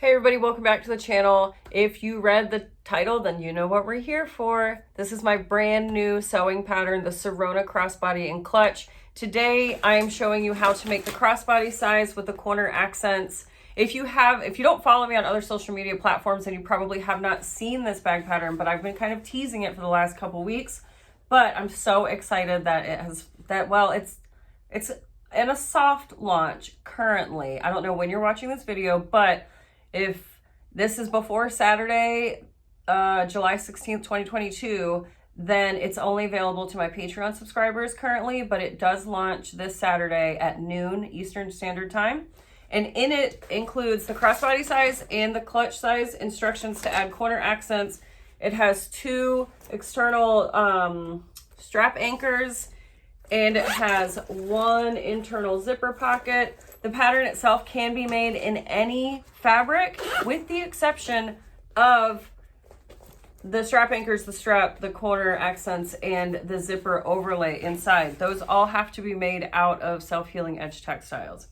Hey everybody, welcome back to the channel. If you read the title, then you know what we're here for. This is my brand new sewing pattern, the Sirona Crossbody Clutch. Today, I am showing you how to make the crossbody size with the corner accents. If you don't follow me on other social media platforms, then you probably have not seen this bag pattern, but I've been kind of teasing it for the last couple weeks. But I'm so excited that it's in a soft launch currently. I don't know when you're watching this video, but if this is before Saturday, July 16th, 2022, then it's only available to my Patreon subscribers currently, but it does launch this Saturday at noon Eastern Standard Time. And in it includes the crossbody size and the clutch size instructions to add corner accents. It has two external strap anchors, and it has one internal zipper pocket. The pattern itself can be made in any fabric with the exception of the strap anchors, the strap, the corner accents, and the zipper overlay inside. Those all have to be made out of self-healing edge textiles.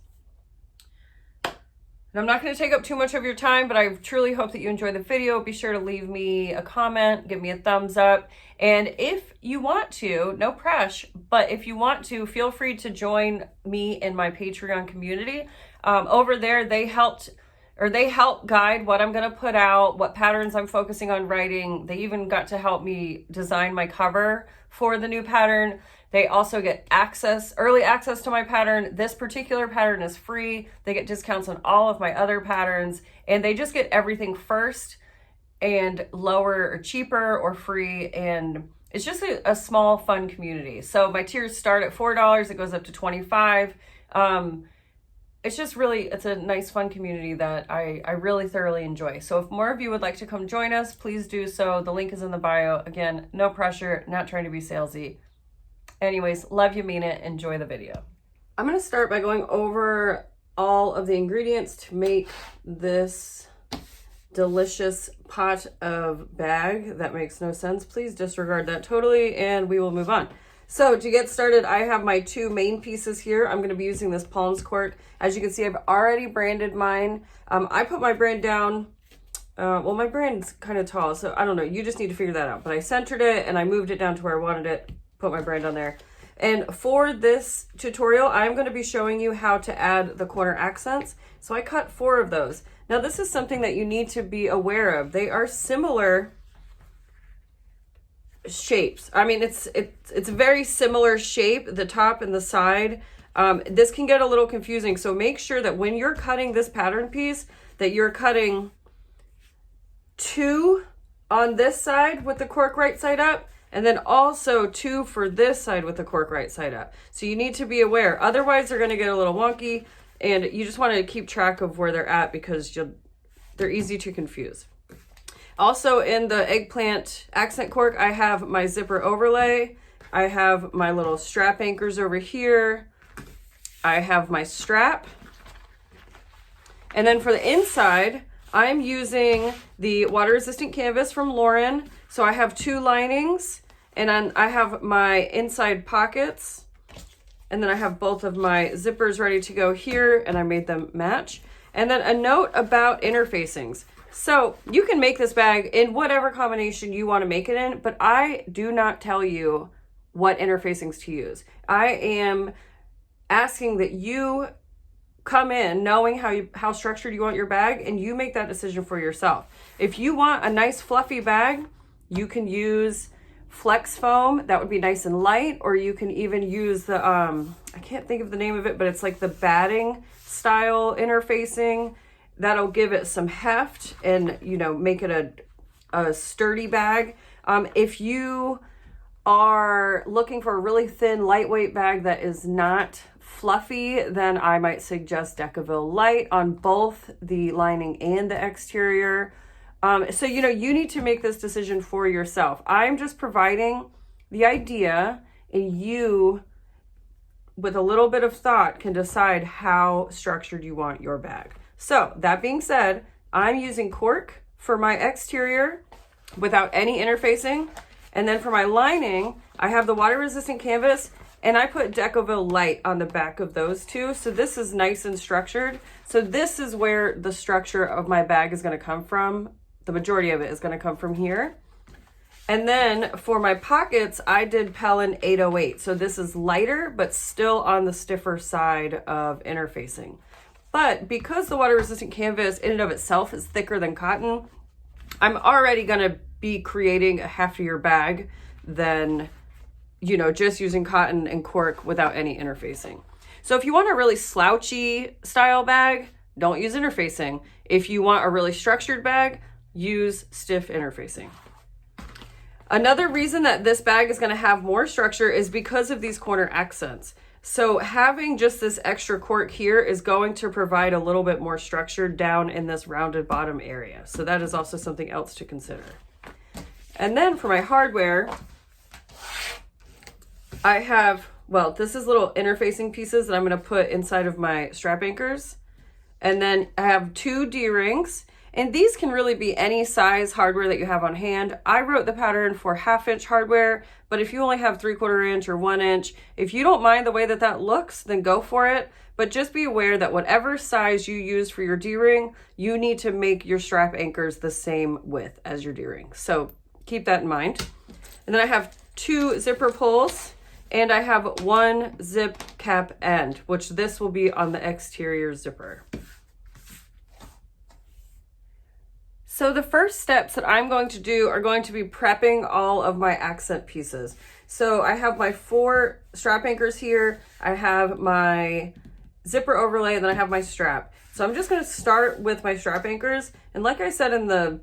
And I'm not going to take up too much of your time, but I truly hope that you enjoy the video. Be sure to leave me a comment, give me a thumbs up. And if you want to, no pressure, but if you want to, feel free to join me in my Patreon community. Over there, they help guide what I'm going to put out, what patterns I'm focusing on writing. They even got to help me design my cover for the new pattern. They also get early access to my pattern. This particular pattern is free. They get discounts on all of my other patterns, and they just get everything first and lower or cheaper or free. And it's just a small, fun community. So my tiers start at $4. It goes up to $25. It's a nice, fun community that I really thoroughly enjoy. So if more of you would like to come join us, please do so. The link is in the bio. Again, no pressure, not trying to be salesy. Anyways, love you, mean it. Enjoy the video. I'm going to start by going over all of the ingredients to make this delicious pot of bag. That makes no sense. Please disregard that totally, and we will move on. So to get started, I have my two main pieces here. I'm going to be using this Palms cork. As you can see, I've already branded mine. I put my brand down. Well, my brand's kind of tall, so I don't know. You just need to figure that out. But I centered it, and I moved it down to where I wanted it. Put my brand on there. And for this tutorial, I'm going to be showing you how to add the corner accents. So I cut 4 of those. Now this is something that you need to be aware of. They are similar shapes. I mean, it's a very similar shape, the top and the side. This can get a little confusing. So make sure that when you're cutting this pattern piece, that you're cutting 2 on this side with the cork right side up, and then also 2 for this side with the cork right side up. So you need to be aware. Otherwise, they're going to get a little wonky, and you just want to keep track of where they're at because they're easy to confuse. Also, in the eggplant accent cork, I have my zipper overlay. I have my little strap anchors over here. I have my strap. And then for the inside, I'm using the water-resistant canvas from Lauren. So I have 2 linings, and then I have my inside pockets, and then I have both of my zippers ready to go here, and I made them match. And then a note about interfacings. So you can make this bag in whatever combination you want to make it in, but I do not tell you what interfacings to use. I am asking that you come in knowing how structured you want your bag, and you make that decision for yourself. If you want a nice fluffy bag, you can use flex foam. That would be nice and light, or you can even use the, I can't think of the name of it, but it's like the batting style interfacing. That'll give it some heft and, make it a sturdy bag. If you are looking for a really thin, lightweight bag that is not fluffy, then I might suggest Decaville Light on both the lining and the exterior. So, you need to make this decision for yourself. I'm just providing the idea, and you, with a little bit of thought, can decide how structured you want your bag. So that being said, I'm using cork for my exterior without any interfacing. And then for my lining, I have the water resistant canvas, And I put Decoville Light on the back of those two. So this is nice and structured. So this is where the structure of my bag is going to come from. The majority of it is going to come from here. And then for my pockets, I did Pellin 808. So this is lighter, but still on the stiffer side of interfacing. But because the water resistant canvas in and of itself is thicker than cotton, I'm already going to be creating a heftier bag than, you know, just using cotton and cork without any interfacing. So if you want a really slouchy style bag, don't use interfacing. If you want a really structured bag, use stiff interfacing. Another reason that this bag is going to have more structure is because of these corner accents. So having just this extra cork here is going to provide a little bit more structure down in this rounded bottom area. So that is also something else to consider. And then for my hardware, I have, well, this is little interfacing pieces that I'm going to put inside of my strap anchors. And then I have 2 D-rings. And these can really be any size hardware that you have on hand. I wrote the pattern for 1/2 inch hardware, but if you only have 3/4 inch or 1 inch, if you don't mind the way that that looks, then go for it. But just be aware that whatever size you use for your D-ring, you need to make your strap anchors the same width as your D-ring. So keep that in mind. And then I have 2 zipper pulls, and I have 1 zip cap end, which this will be on the exterior zipper. So the first steps that I'm going to do are going to be prepping all of my accent pieces. So I have my 4 strap anchors here. I have my zipper overlay, and then I have my strap. So I'm just going to start with my strap anchors. And like I said in the,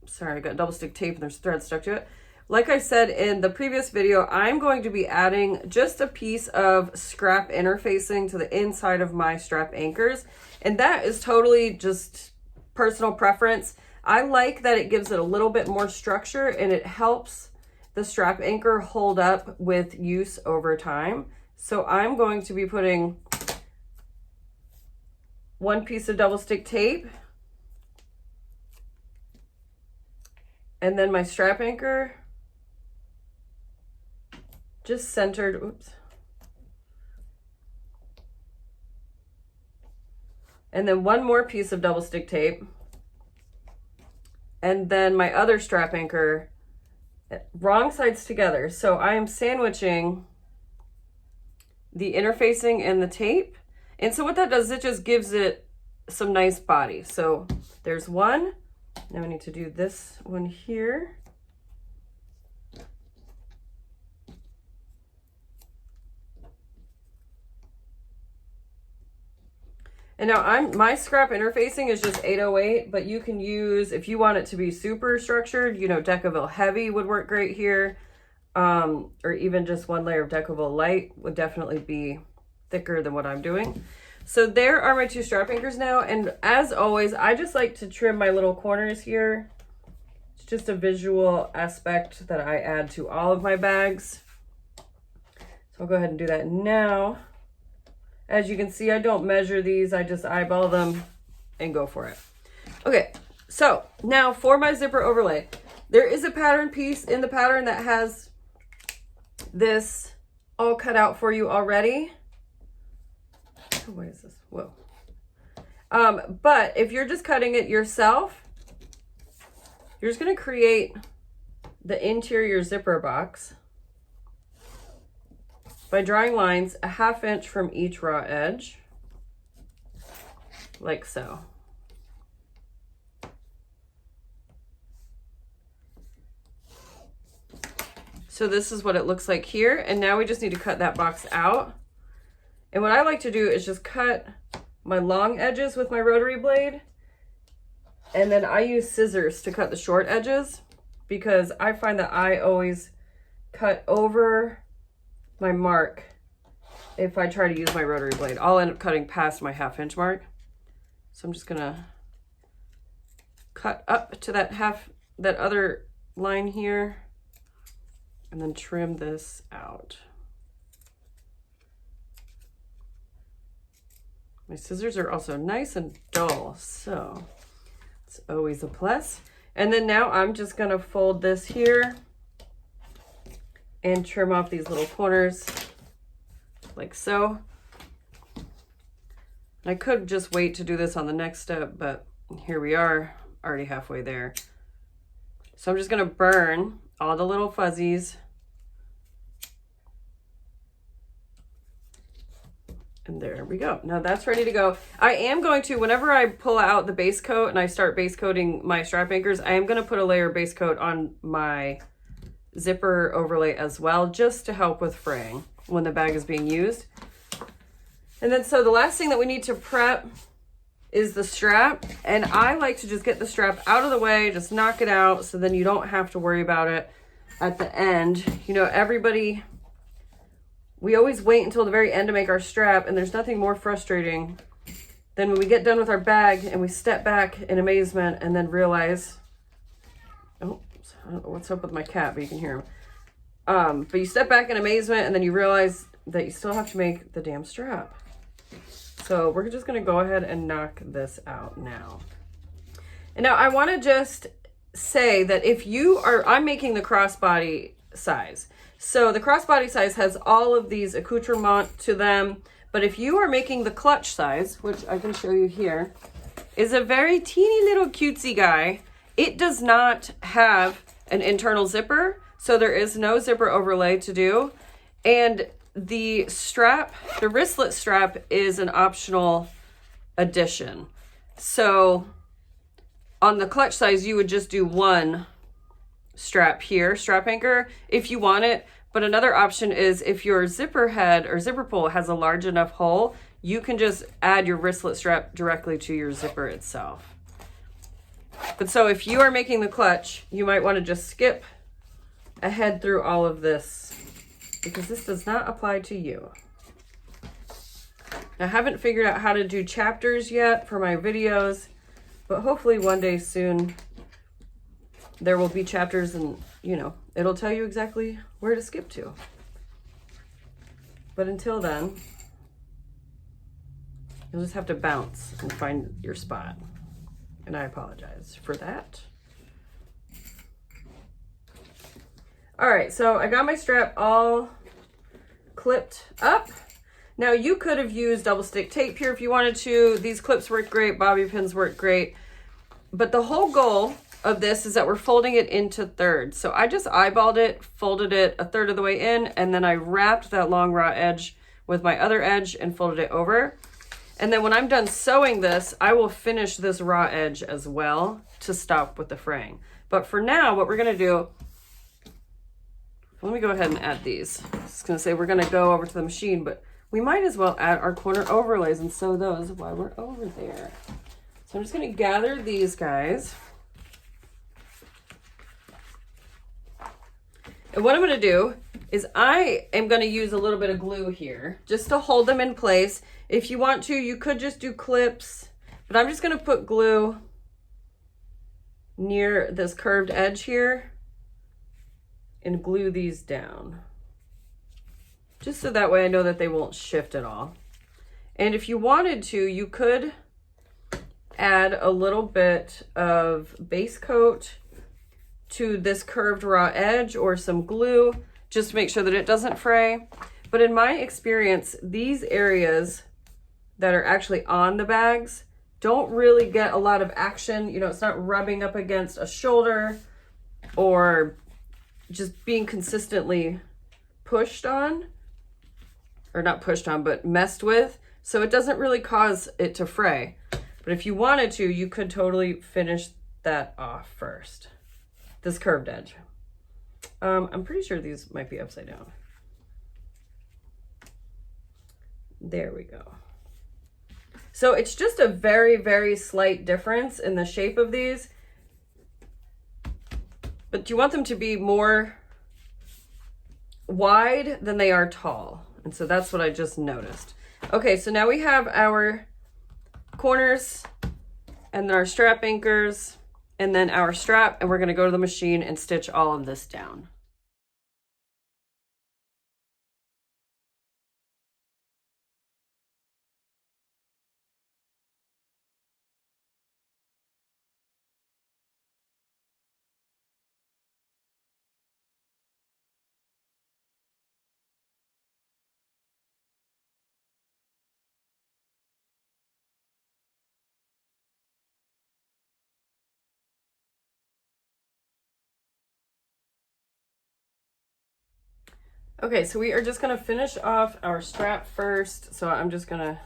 sorry, I got double stick tape and there's thread stuck to it. Like I said in the previous video, I'm going to be adding just a piece of scrap interfacing to the inside of my strap anchors. And that is totally just personal preference. I like that it gives it a little bit more structure and it helps the strap anchor hold up with use over time. So I'm going to be putting 1 piece of double stick tape and then my strap anchor just centered, oops. And then 1 more piece of double stick tape. And then my other strap anchor, wrong sides together. So I am sandwiching the interfacing and the tape. And so what that does, it just gives it some nice body. So there's 1. Now I need to do this one here. And now my scrap interfacing is just 808, but you can use, if you want it to be super structured, you know, Decoville Heavy would work great here. Or even just 1 layer of Decoville Light would definitely be thicker than what I'm doing. So there are my 2 strap anchors now. And as always, I just like to trim my little corners here. It's just a visual aspect that I add to all of my bags. So I'll go ahead and do that now. As you can see, I don't measure these. I just eyeball them and go for it. Okay, so now for my zipper overlay, there is a pattern piece in the pattern that has this all cut out for you already. Oh, what is this? Whoa. But if you're just cutting it yourself, you're just going to create the interior zipper box by drawing lines 1/2 inch from each raw edge, like so. So this is what it looks like here. And now we just need to cut that box out. And what I like to do is just cut my long edges with my rotary blade. And then I use scissors to cut the short edges because I find that I always cut over my mark if I try to use my rotary blade. I'll end up cutting past my 1/2 inch mark. So I'm just gonna cut up to that other line here and then trim this out. My scissors are also nice and dull, so it's always a plus. And then now I'm just gonna fold this here and trim off these little corners like so. I could just wait to do this on the next step, but here we are, already halfway there. So I'm just gonna burn all the little fuzzies. And there we go. Now that's ready to go. I am going to, whenever I pull out the base coat and I start base coating my strap anchors, I am gonna put a layer of base coat on my zipper overlay as well, just to help with fraying when the bag is being used. And then so the last thing that we need to prep is the strap. And I like to just get the strap out of the way, just knock it out, so then you don't have to worry about it at the end. You know, everybody, we always wait until the very end to make our strap, and there's nothing more frustrating than when we get done with our bag and we step back in amazement and then realize, oh, I don't know what's up with my cat, but you can hear him. But you step back in amazement and then you realize that you still have to make the damn strap. So we're just gonna go ahead and knock this out now. And now I wanna just say that if you are, I'm making the crossbody size. So the crossbody size has all of these accoutrements to them, but if you are making the clutch size, which I can show you here, is a very teeny little cutesy guy. It does not have an internal zipper, so there is no zipper overlay to do. And the strap, the wristlet strap, is an optional addition. So on the clutch size, you would just do one strap here, strap anchor, if you want it. But another option is if your zipper head or zipper pull has a large enough hole, you can just add your wristlet strap directly to your zipper itself. But so if you are making the clutch, you might want to just skip ahead through all of this, because this does not apply to you. I haven't figured out how to do chapters yet for my videos, but hopefully one day soon there will be chapters, and you know, it'll tell you exactly where to skip to. But until then, you'll just have to bounce and find your spot. And I apologize for that. All right, so I got my strap all clipped up. Now you could have used double stick tape here if you wanted to. These clips work great, bobby pins work great. But the whole goal of this is that we're folding it into thirds. So I just eyeballed it, folded it a third of the way in, and then I wrapped that long raw edge with my other edge and folded it over. And then when I'm done sewing this, I will finish this raw edge as well to stop with the fraying. But for now, what we're gonna do, let me go ahead and add these. I was gonna say we're gonna go over to the machine, but we might as well add our corner overlays and sew those while we're over there. So I'm just gonna gather these guys. And what I'm gonna do is I am gonna use a little bit of glue here just to hold them in place. If you want to, you could just do clips, but I'm just gonna put glue near this curved edge here and glue these down. Just so that way I know that they won't shift at all. And if you wanted to, you could add a little bit of base coat to this curved raw edge or some glue just to make sure that it doesn't fray. But in my experience, these areas that are actually on the bags don't really get a lot of action. You know, it's not rubbing up against a shoulder or just being consistently pushed on, or not pushed on, but messed with. So it doesn't really cause it to fray. But if you wanted to, you could totally finish that off first. This curved edge. I'm pretty sure these might be upside down. There we go. So it's just a very, very slight difference in the shape of these, but you want them to be more wide than they are tall. And so that's what I just noticed. Okay, so now we have our corners and our strap anchors and then our strap, and we're gonna go to the machine and stitch all of this down. Okay, so we are just gonna finish off our strap first. So I'm just gonna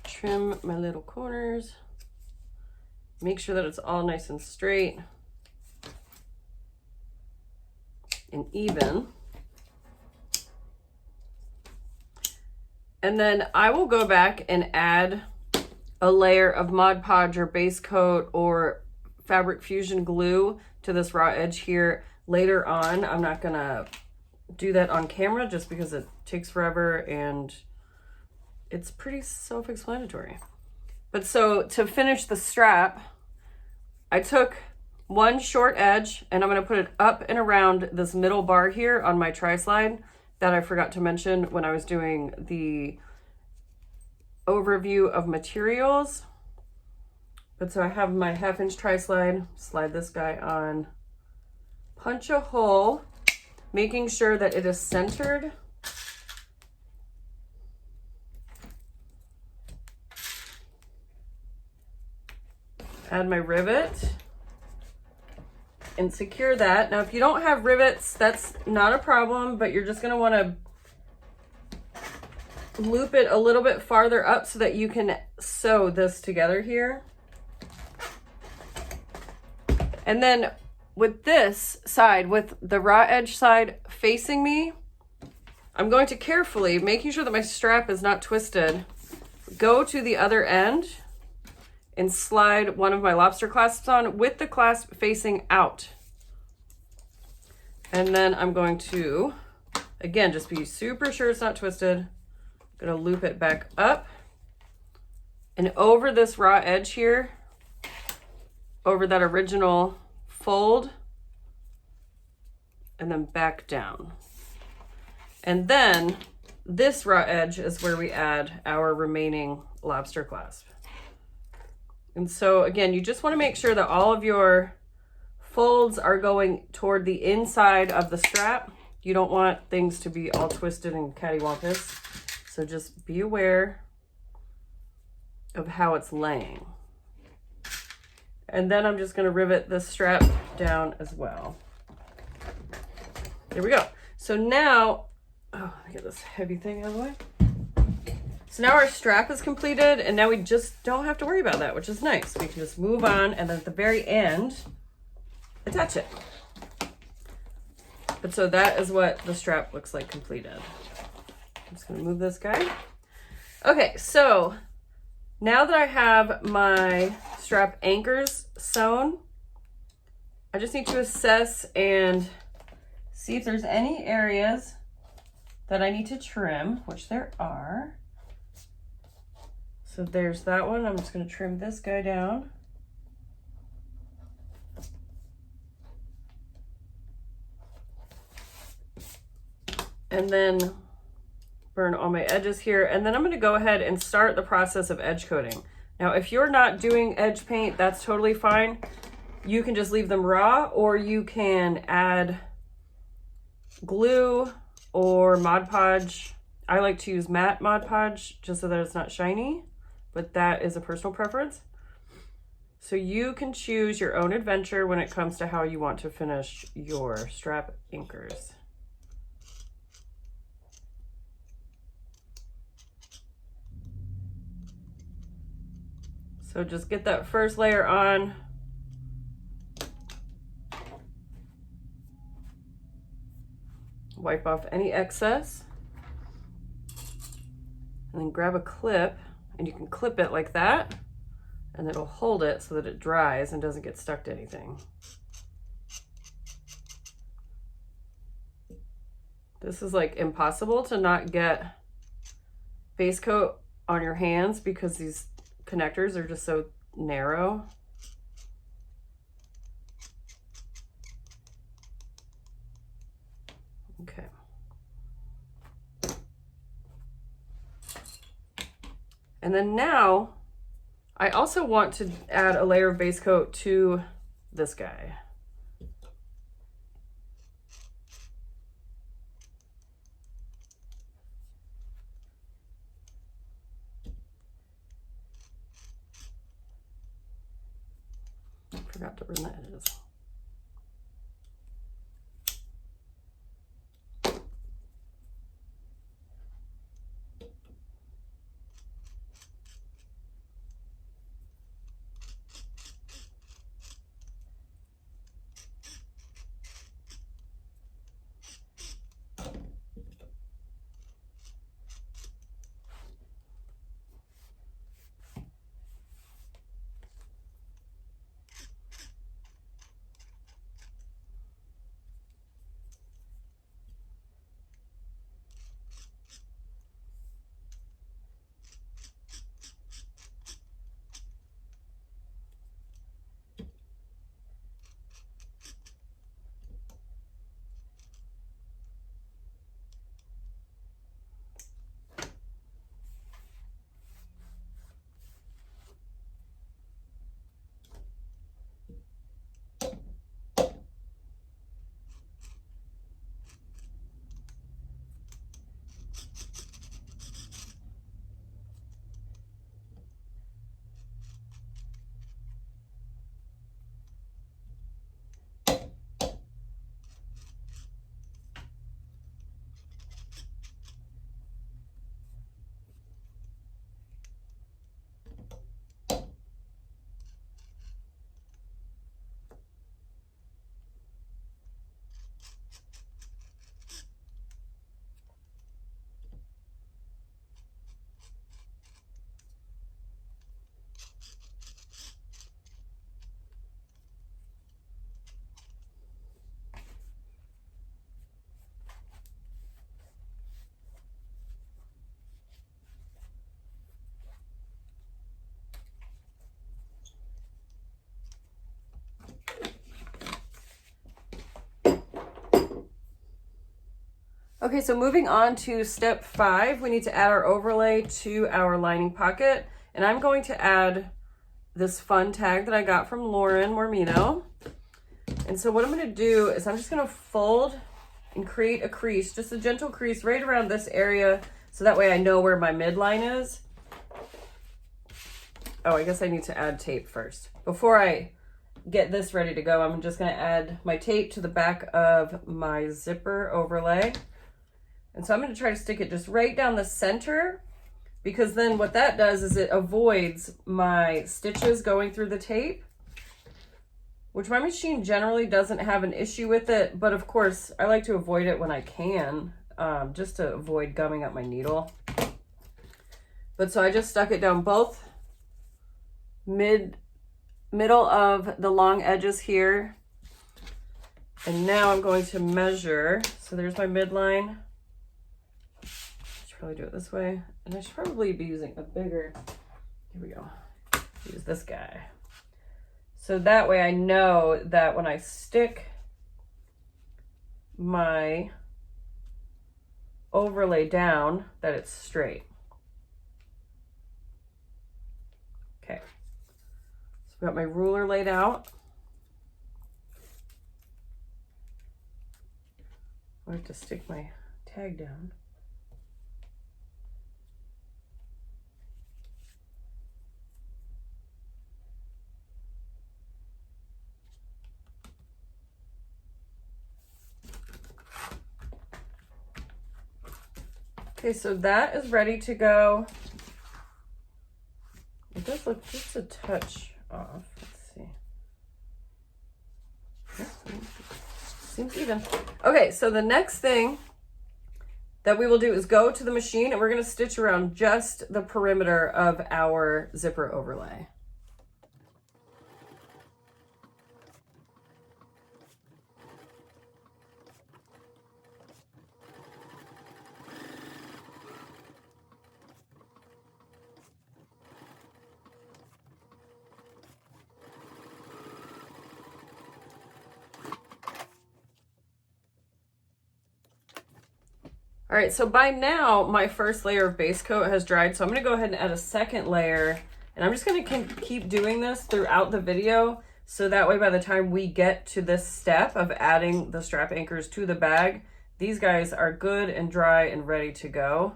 trim my little corners. Make sure that it's all nice and straight and even. And then I will go back and add a layer of Mod Podge or base coat or fabric fusion glue to this raw edge here later on. I'm not gonna do that on camera just because it takes forever and it's pretty self-explanatory. But so to finish the strap, I took one short edge and I'm gonna put it up and around this middle bar here on my tri-slide that I forgot to mention when I was doing the overview of materials. But so I have my 1/2 inch tri-slide, slide this guy on, punch a hole, making sure that it is centered. Add my rivet and secure that. Now, if you don't have rivets, that's not a problem, but you're just gonna wanna loop it a little bit farther up so that you can sew this together here. And then with this side, with the raw edge side facing me, I'm going to carefully, making sure that my strap is not twisted, go to the other end and slide one of my lobster clasps on with the clasp facing out. And then I'm going to, again, just be super sure it's not twisted. I'm gonna loop it back up and over this raw edge here, over that original fold, and then back down. And then this raw edge is where we add our remaining lobster clasp. And so again, you just want to make sure that all of your folds are going toward the inside of the strap. You don't want things to be all twisted and cattywampus. So just be aware of how it's laying. And then I'm just going to rivet this strap down as well. There we go. So now, oh, let me get this heavy thing out of the way. So now our strap is completed and now we just don't have to worry about that, which is nice. We can just move on and then at the very end, attach it. But so that is what the strap looks like completed. I'm just gonna move this guy. Okay, so now that I have my strap anchors sewn, I just need to assess and see if there's any areas that I need to trim, which there are. So there's that one. I'm just going to trim this guy down. And then burn all my edges here. And then I'm going to go ahead and start the process of edge coating. Now, if you're not doing edge paint, that's totally fine. You can just leave them raw, or you can add glue or Mod Podge. I like to use matte Mod Podge just so that it's not shiny, but that is a personal preference. So you can choose your own adventure when it comes to how you want to finish your strap anchors. So just get that first layer on. Wipe off any excess. And then grab a clip, and you can clip it like that, and it'll hold it so that it dries and doesn't get stuck to anything. This is like impossible to not get base coat on your hands because these connectors are just so narrow. Okay. And then now I also want to add a layer of base coat to this guy. Forgot to burn the edges. Okay, so moving on to step 5, we need to add our overlay to our lining pocket. And I'm going to add this fun tag that I got from Lauren Mormino. And so what I'm going to do is I'm just going to fold and create a crease, just a gentle crease right around this area, so that way I know where my midline is. Oh, I guess I need to add tape first. Before I get this ready to go, I'm just going to add my tape to the back of my zipper overlay. And so I'm going to try to stick it just right down the center, because then what that does is it avoids my stitches going through the tape, which my machine generally doesn't have an issue with it. But of course, I like to avoid it when I can, just to avoid gumming up my needle. But so I just stuck it down both middle of the long edges here. And now I'm going to measure. So there's my midline. Probably do it this way, and I should probably be using a bigger, here we go, use this guy. So that way I know that when I stick my overlay down, that it's straight. Okay, so I've got my ruler laid out. I have to stick my tag down. Okay, so that is ready to go. It does look just a touch off. Let's see. Seems even. Okay, so the next thing that we will do is go to the machine, and we're going to stitch around just the perimeter of our zipper overlay. All right, so by now my first layer of base coat has dried, so I'm gonna go ahead and add a second layer, and I'm just gonna keep doing this throughout the video, so that way by the time we get to this step of adding the strap anchors to the bag, these guys are good and dry and ready to go.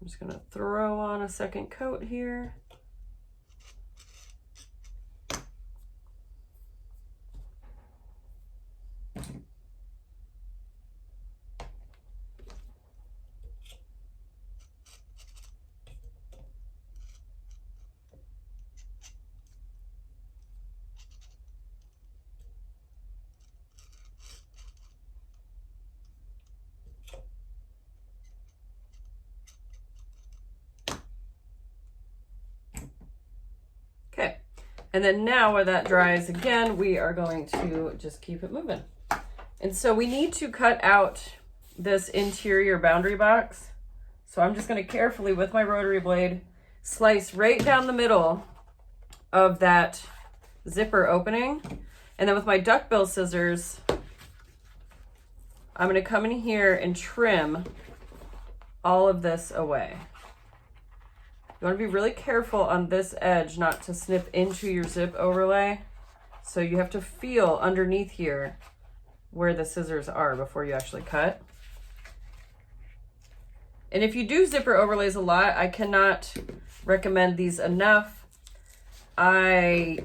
I'm just gonna throw on a second coat here. Okay, and then now while that dries again, we are going to just keep it moving. And so we need to cut out this interior boundary box. So I'm just going to carefully, with my rotary blade, slice right down the middle of that zipper opening. And then with my duckbill scissors, I'm going to come in here and trim all of this away. You want to be really careful on this edge not to snip into your zip overlay. So you have to feel underneath here where the scissors are before you actually cut. And if you do zipper overlays a lot, I cannot recommend these enough. I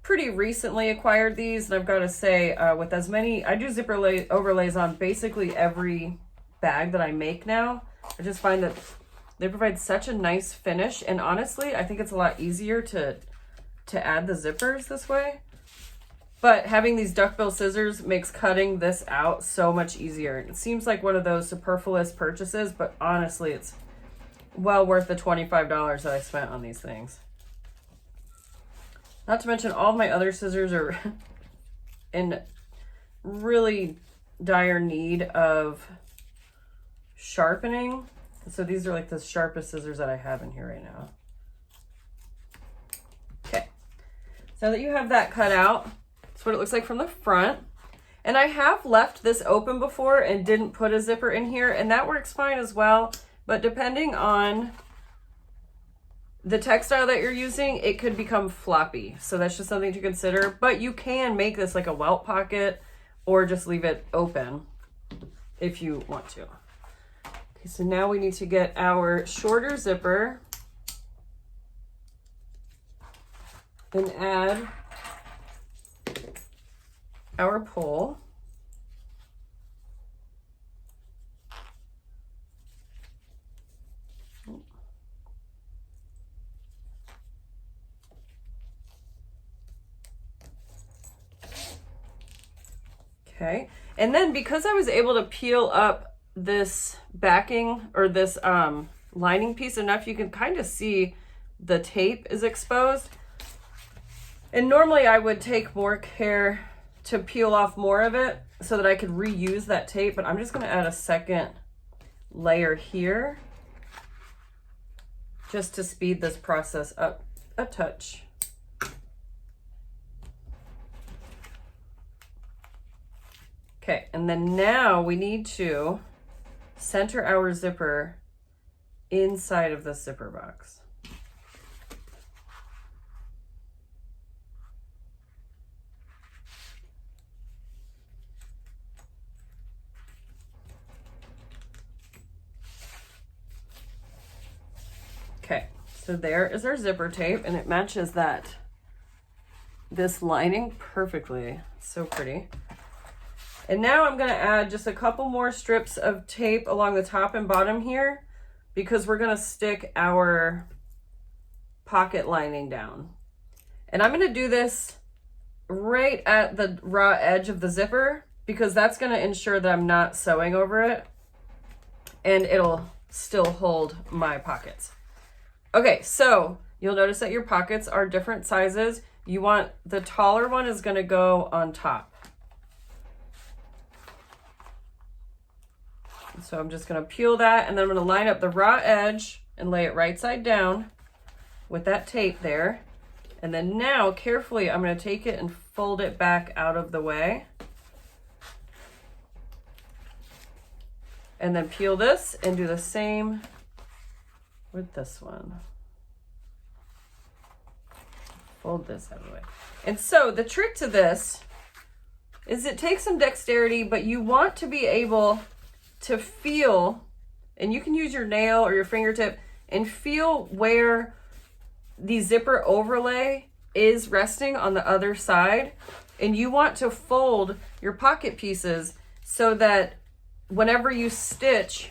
pretty recently acquired these, and I've got to say, with as many, I do zipper overlays on basically every bag that I make now. I just find that they provide such a nice finish, and honestly, I think it's a lot easier to add the zippers this way. But having these duckbill scissors makes cutting this out so much easier. It seems like one of those superfluous purchases, but honestly, it's well worth the $25 that I spent on these things. Not to mention all of my other scissors are in really dire need of sharpening. So these are like the sharpest scissors that I have in here right now. Okay, so now that you have that cut out, that's what it looks like from the front. And I have left this open before and didn't put a zipper in here, and that works fine as well. But depending on the textile that you're using, it could become floppy. So that's just something to consider. But you can make this like a welt pocket or just leave it open if you want to. Okay, so now we need to get our shorter zipper and add our pole. Okay, and then because I was able to peel up this backing or this lining piece enough, you can kind of see the tape is exposed. And normally I would take more care to peel off more of it so that I could reuse that tape, but I'm just gonna add a second layer here just to speed this process up a touch. Okay, and then now we need to center our zipper inside of the zipper box. Okay, so there is our zipper tape, and it matches this lining perfectly. So pretty. And now I'm gonna add just a couple more strips of tape along the top and bottom here because we're gonna stick our pocket lining down. And I'm gonna do this right at the raw edge of the zipper because that's gonna ensure that I'm not sewing over it and it'll still hold my pockets. Okay, so you'll notice that your pockets are different sizes. You want the taller one is gonna go on top. So I'm just gonna peel that and then I'm gonna line up the raw edge and lay it right side down with that tape there. And then now carefully, I'm gonna take it and fold it back out of the way. And then peel this and do the same with this one. Fold this out of the way. And so the trick to this is it takes some dexterity, but you want to be able to feel, and you can use your nail or your fingertip and feel where the zipper overlay is resting on the other side. And you want to fold your pocket pieces so that whenever you stitch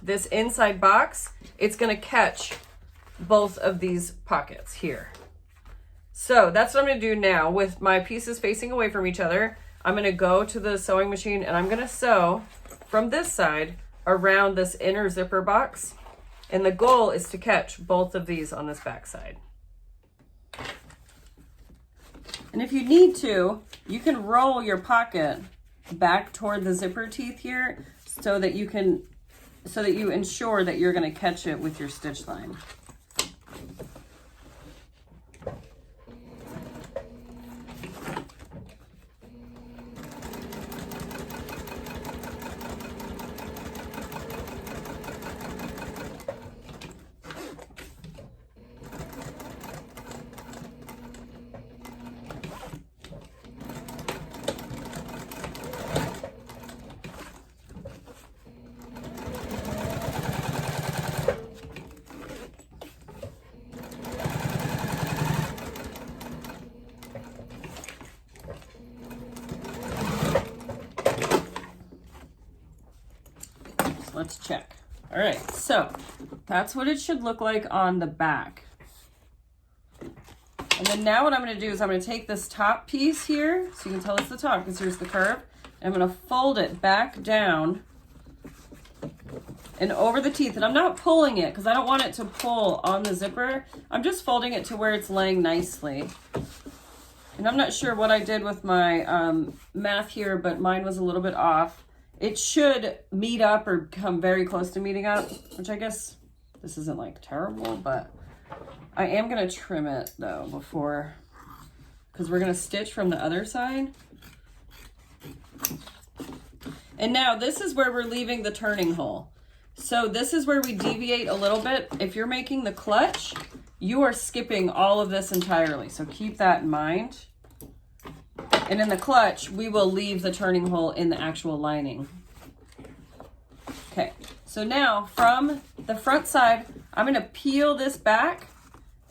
this inside box, it's gonna catch both of these pockets here. So that's what I'm gonna do now with my pieces facing away from each other. I'm gonna go to the sewing machine and I'm gonna sew from this side around this inner zipper box. And the goal is to catch both of these on this back side. And if you need to, you can roll your pocket back toward the zipper teeth here so that you ensure that you're going to catch it with your stitch line. Let's check. All right, so that's what it should look like on the back. And then now what I'm gonna do is I'm gonna take this top piece here, so you can tell it's the top because here's the curve. And I'm gonna fold it back down and over the teeth. And I'm not pulling it because I don't want it to pull on the zipper. I'm just folding it to where it's laying nicely. And I'm not sure what I did with my math here, but mine was a little bit off. It should meet up or come very close to meeting up, which I guess this isn't like terrible, but I am gonna trim it though before, because we're gonna stitch from the other side. And now this is where we're leaving the turning hole. So this is where we deviate a little bit. If you're making the clutch, you are skipping all of this entirely. So keep that in mind. And in the clutch, we will leave the turning hole in the actual lining. Okay, so now from the front side, I'm gonna peel this back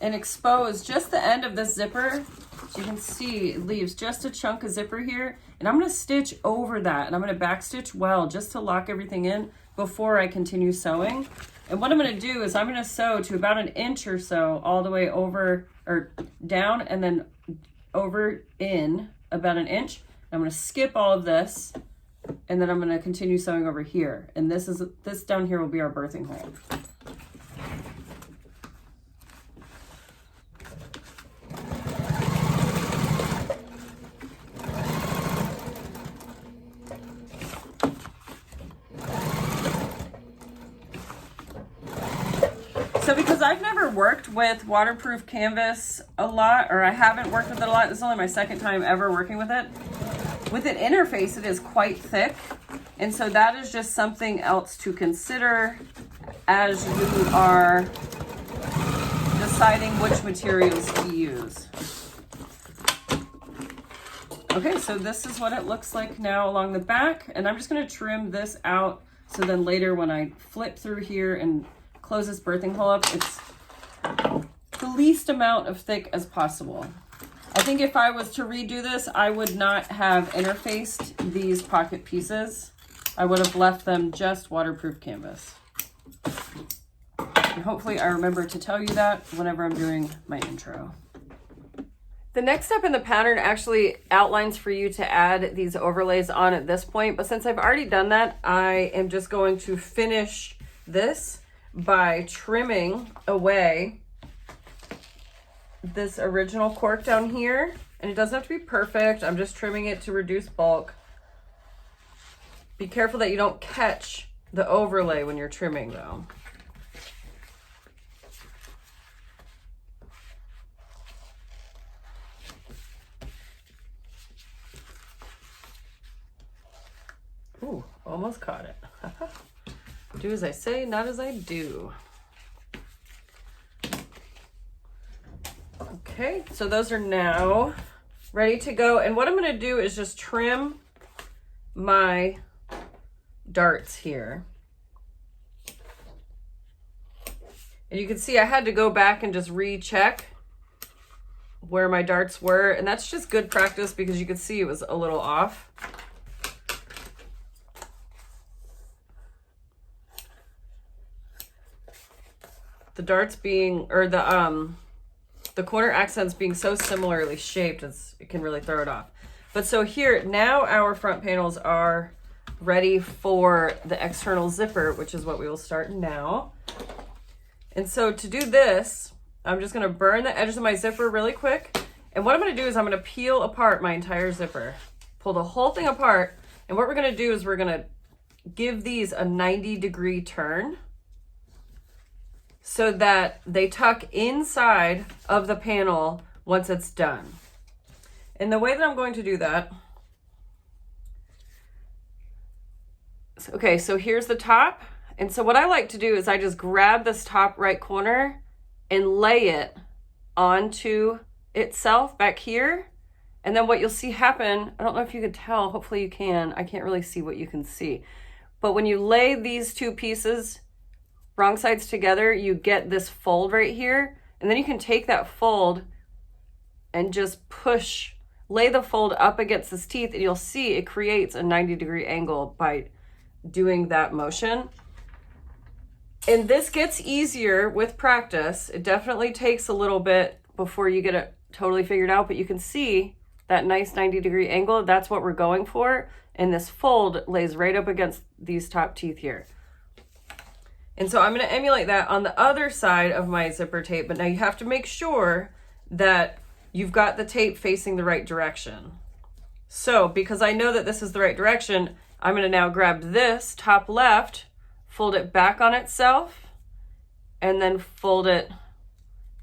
and expose just the end of this zipper. So you can see it leaves just a chunk of zipper here. And I'm gonna stitch over that, and I'm gonna back stitch well just to lock everything in before I continue sewing. And what I'm gonna do is I'm gonna sew to about 1 inch or so all the way over or down and then over in about 1 inch. I'm gonna skip all of this and then I'm gonna continue sewing over here. And this down here will be our birthing hole. So because I've never worked with waterproof canvas a lot, or I haven't worked with it a lot, this is only my second time ever working with it. With an interface, it is quite thick. And so that is just something else to consider as you are deciding which materials to use. Okay, so this is what it looks like now along the back. And I'm just gonna trim this out so then later when I flip through here and close this birthing hole up, it's the least amount of thick as possible. I think if I was to redo this, I would not have interfaced these pocket pieces. I would have left them just waterproof canvas. And hopefully I remember to tell you that whenever I'm doing my intro. The next step in the pattern actually outlines for you to add these overlays on at this point, but since I've already done that, I am just going to finish this by trimming away this original cork down here. And it doesn't have to be perfect. I'm just trimming it to reduce bulk. Be careful that you don't catch the overlay when you're trimming though. Ooh, almost caught it. Do as I say, not as I do. Okay, so those are now ready to go. And what I'm gonna do is just trim my darts here. And you can see I had to go back and just recheck where my darts were. And that's just good practice because you could see it was a little off. The darts being, or the corner accents being so similarly shaped, it can really throw it off. But so here, now our front panels are ready for the external zipper, which is what we will start now. And so to do this, I'm just gonna burn the edges of my zipper really quick. And what I'm gonna do is I'm gonna peel apart my entire zipper, pull the whole thing apart. And what we're gonna do is we're gonna give these a 90-degree turn, so that they tuck inside of the panel once it's done. And the way that I'm going to do that, okay, so here's the top. And so what I like to do is I just grab this top right corner and lay it onto itself back here. And then what you'll see happen, I don't know if you could tell, hopefully you can, I can't really see what you can see. But when you lay these two pieces wrong sides together, you get this fold right here. And then you can take that fold and just push, lay the fold up against this teeth, and you'll see it creates a 90-degree angle by doing that motion. And this gets easier with practice. It definitely takes a little bit before you get it totally figured out, but you can see that nice 90-degree angle. That's what we're going for. And this fold lays right up against these top teeth here. And so I'm going to emulate that on the other side of my zipper tape, but now you have to make sure that you've got the tape facing the right direction. So because I know that this is the right direction, I'm going to now grab this top left, fold it back on itself, and then fold it,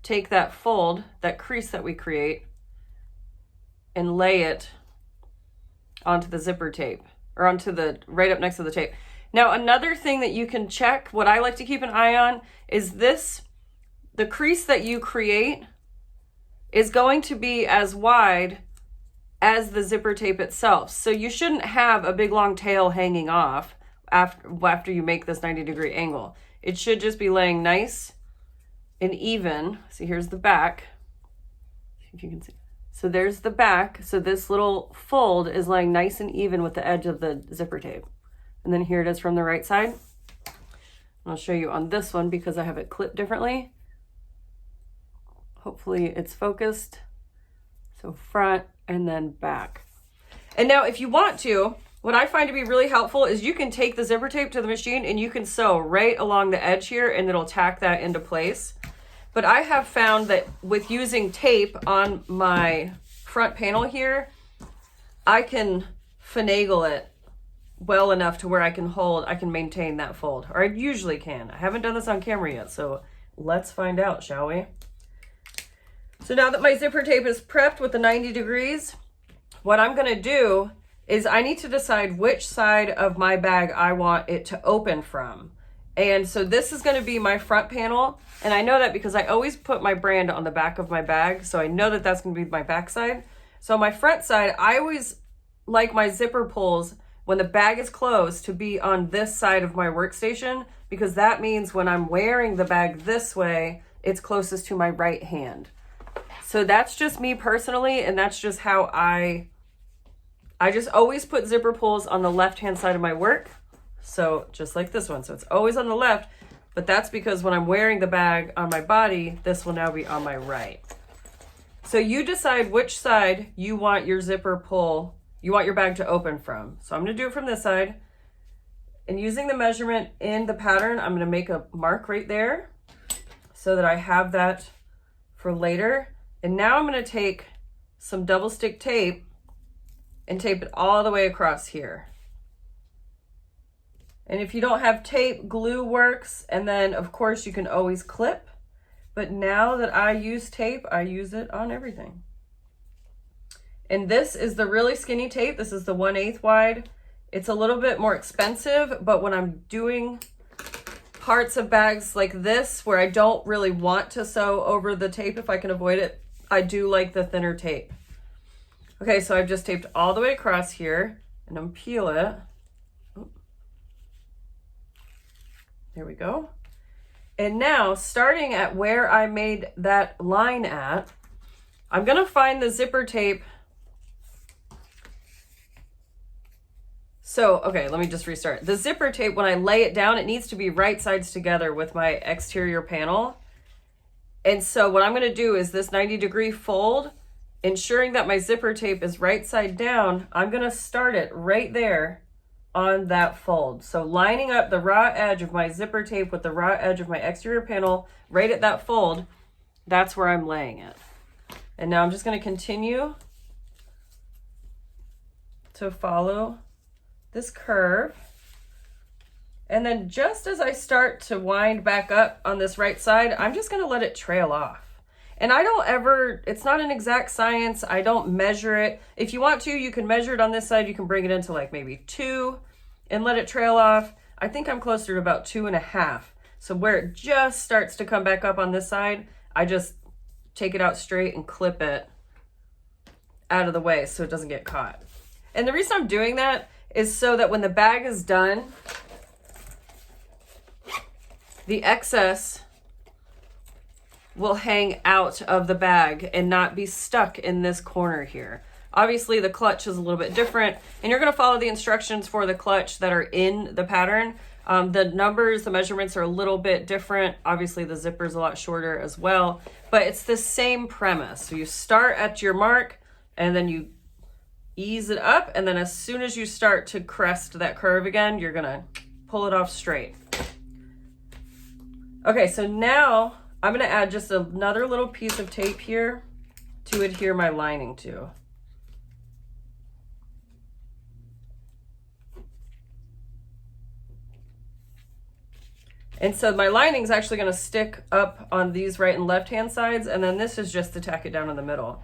take that fold, that crease that we create, and lay it onto the zipper tape, or onto the, right up next to the tape. Now, another thing that you can check, what I like to keep an eye on, is this, the crease that you create is going to be as wide as the zipper tape itself. So you shouldn't have a big long tail hanging off after you make this 90-degree angle. It should just be laying nice and even. See, here's the back. If you can see. So there's the back. So this little fold is laying nice and even with the edge of the zipper tape. And then here it is from the right side. I'll show you on this one because I have it clipped differently. Hopefully it's focused. So front and then back. And now if you want to, what I find to be really helpful is you can take the zipper tape to the machine and you can sew right along the edge here and it'll tack that into place. But I have found that with using tape on my front panel here, I can finagle it well enough to where I can maintain that fold, or I usually can. I haven't done this on camera yet, so let's find out, shall we? So now that my zipper tape is prepped with the 90 degrees, what I'm gonna do is I need to decide which side of my bag I want it to open from. And so this is gonna be my front panel, and I know that because I always put my brand on the back of my bag, so I know that that's gonna be my back side. So my front side, I always like my zipper pulls when the bag is closed to be on this side of my workstation, because that means when I'm wearing the bag this way, it's closest to my right hand. So that's just me personally, and that's just how I just always put zipper pulls on the left-hand side of my work. So just like this one. So it's always on the left, but that's because when I'm wearing the bag on my body, this will now be on my right. So you decide which side you want your zipper pull, you want your bag to open from. So I'm gonna do it from this side. And using the measurement in the pattern, I'm gonna make a mark right there so that I have that for later. And now I'm gonna take some double stick tape and tape it all the way across here. And if you don't have tape, glue works. And then of course you can always clip. But now that I use tape, I use it on everything. And this is the really skinny tape. This is the 1/8 wide. It's a little bit more expensive, but when I'm doing parts of bags like this, where I don't really want to sew over the tape if I can avoid it, I do like the thinner tape. Okay, so I've just taped all the way across here, and I'm peel it. There we go. And now, starting at where I made that line at, I'm gonna find the zipper tape. So, okay, let me just restart. The zipper tape, when I lay it down, it needs to be right sides together with my exterior panel. And so what I'm gonna do is this 90-degree fold, ensuring that my zipper tape is right side down, I'm gonna start it right there on that fold. So lining up the raw edge of my zipper tape with the raw edge of my exterior panel, right at that fold, that's where I'm laying it. And now I'm just gonna continue to follow this curve. And then just as I start to wind back up on this right side, I'm just gonna let it trail off. And I don't ever, it's not an exact science. I don't measure it. If you want to, you can measure it on this side. You can bring it into like maybe 2 and let it trail off. I think I'm closer to about 2.5. So where it just starts to come back up on this side, I just take it out straight and clip it out of the way so it doesn't get caught. And the reason I'm doing that is so that when the bag is done, the excess will hang out of the bag and not be stuck in this corner here. Obviously the clutch is a little bit different, and you're gonna follow the instructions for the clutch that are in the pattern. The numbers, the measurements are a little bit different. Obviously the zipper is a lot shorter as well, but it's the same premise. So you start at your mark and then you ease it up, and then as soon as you start to crest that curve again, you're gonna pull it off straight. Okay, so now I'm gonna add just another little piece of tape here to adhere my lining to. And so my lining is actually gonna stick up on these right and left hand sides, and then this is just to tack it down in the middle.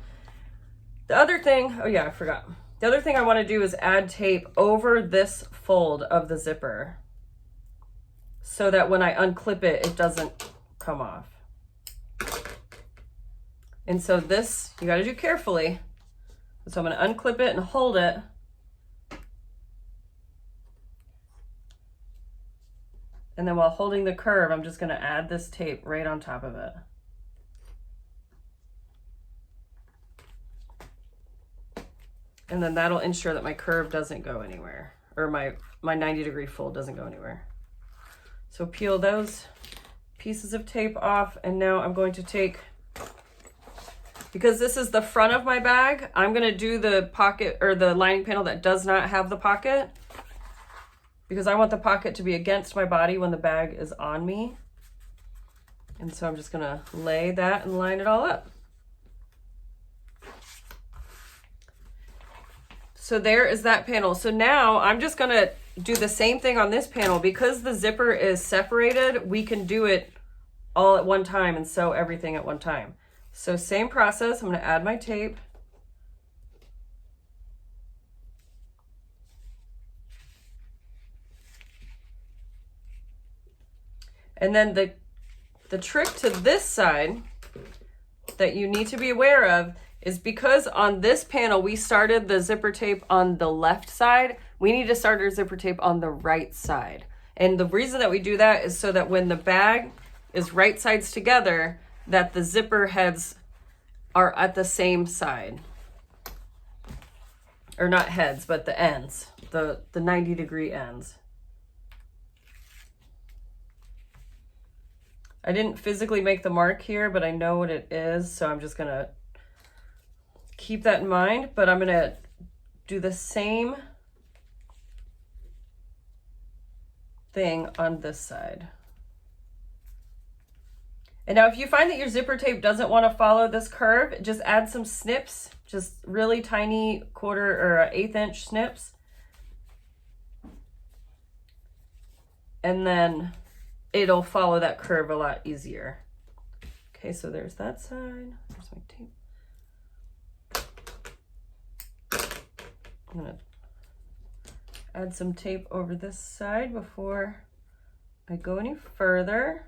The other thing, oh yeah, I forgot. The other thing I want to do is add tape over this fold of the zipper so that when I unclip it, it doesn't come off. And so this, you got to do carefully. So I'm going to unclip it and hold it. And then while holding the curve, I'm just going to add this tape right on top of it. And then that'll ensure that my curve doesn't go anywhere, or my 90-degree fold doesn't go anywhere. So peel those pieces of tape off, and now I'm going to take, because this is the front of my bag, I'm going to do the pocket or the lining panel that does not have the pocket, because I want the pocket to be against my body when the bag is on me. And so I'm just going to lay that and line it all up. So there is that panel. So now I'm just going to do the same thing on this panel. Because the zipper is separated, we can do it all at one time and sew everything at one time. So same process, I'm going to add my tape. And then the trick to this side that you need to be aware of is because on this panel, we started the zipper tape on the left side, we need to start our zipper tape on the right side. And the reason that we do that is so that when the bag is right sides together, that the zipper heads are at the same side. Or not heads, but the ends, the 90-degree ends. I didn't physically make the mark here, but I know what it is, so I'm just gonna keep that in mind, but I'm gonna do the same thing on this side. And now if you find that your zipper tape doesn't want to follow this curve, just add some snips, just really tiny 1/4 or 1/8 inch snips. And then it'll follow that curve a lot easier. Okay, so there's that side. There's my tape. I'm gonna add some tape over this side before I go any further.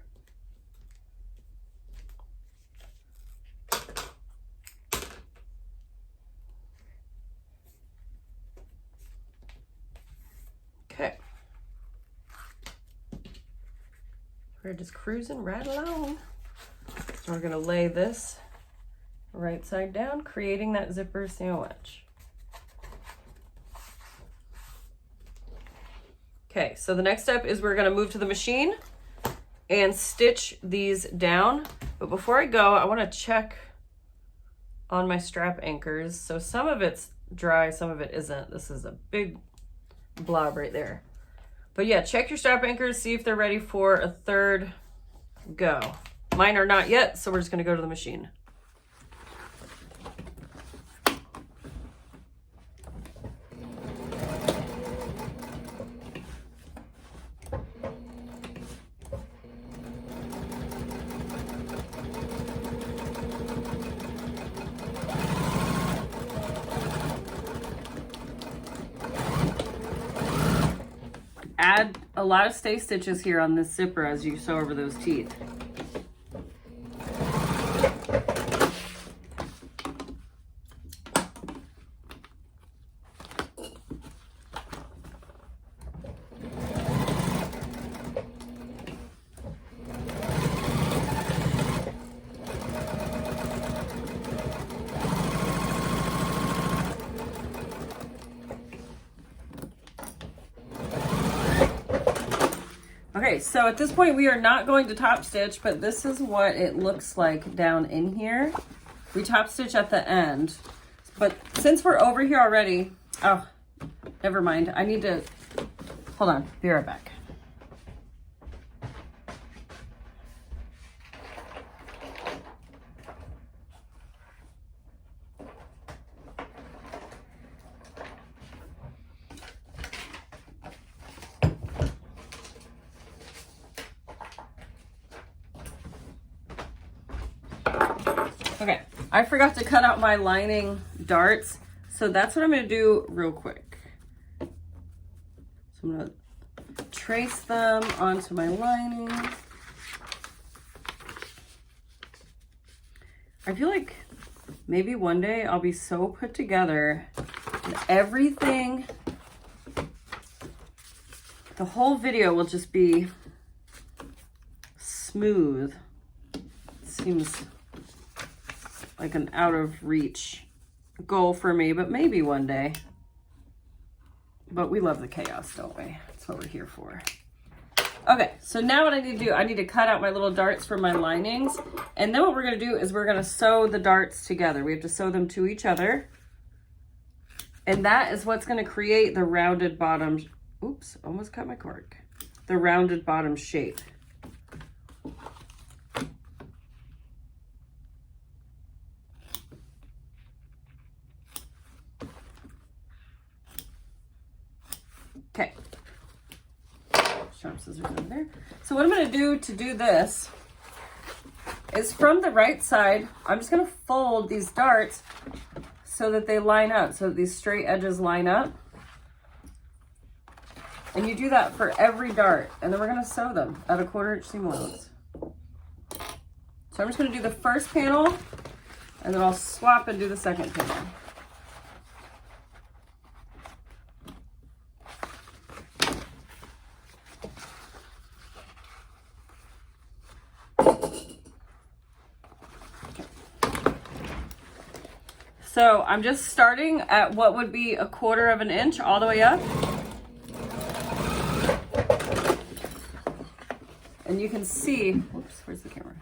Okay. We're just cruising right along. So we're gonna lay this right side down, creating that zipper sandwich. Okay, so the next step is we're gonna move to the machine and stitch these down. But before I go, I wanna check on my strap anchors. So some of it's dry, some of it isn't. This is a big blob right there. But yeah, check your strap anchors, see if they're ready for a third go. Mine are not yet, so we're just gonna go to the machine. Add a lot of stay stitches here on this zipper as you sew over those teeth. Okay, so at this point we are not going to top stitch, but this is what it looks like down in here. We top stitch at the end, but since we're over here already, oh, never mind. I need to, hold on, be right back. Okay, I forgot to cut out my lining darts, So that's what I'm going to do real quick. So I'm going to trace them onto my lining. I feel like maybe one day I'll be so put together and everything, the whole video will just be smooth. It seems like an out of reach goal for me, but maybe one day. But we love the chaos, don't we? That's what we're here for. Okay, so now what I need to do, I need to cut out my little darts from my linings. And then what we're gonna do is we're gonna sew the darts together. We have to sew them to each other. And that is what's gonna create the rounded bottom, oops, almost cut my cork. The rounded bottom shape. Okay. Sharp scissors over there. So what I'm going to do this is from the right side, I'm just going to fold these darts so that they line up, so that these straight edges line up. And you do that for every dart, and then we're going to sew them at 1/4 inch seam allowance. So I'm just going to do the first panel, and then I'll swap and do the second panel. So I'm just starting at what would be 1/4 inch all the way up. And you can see, whoops, where's the camera?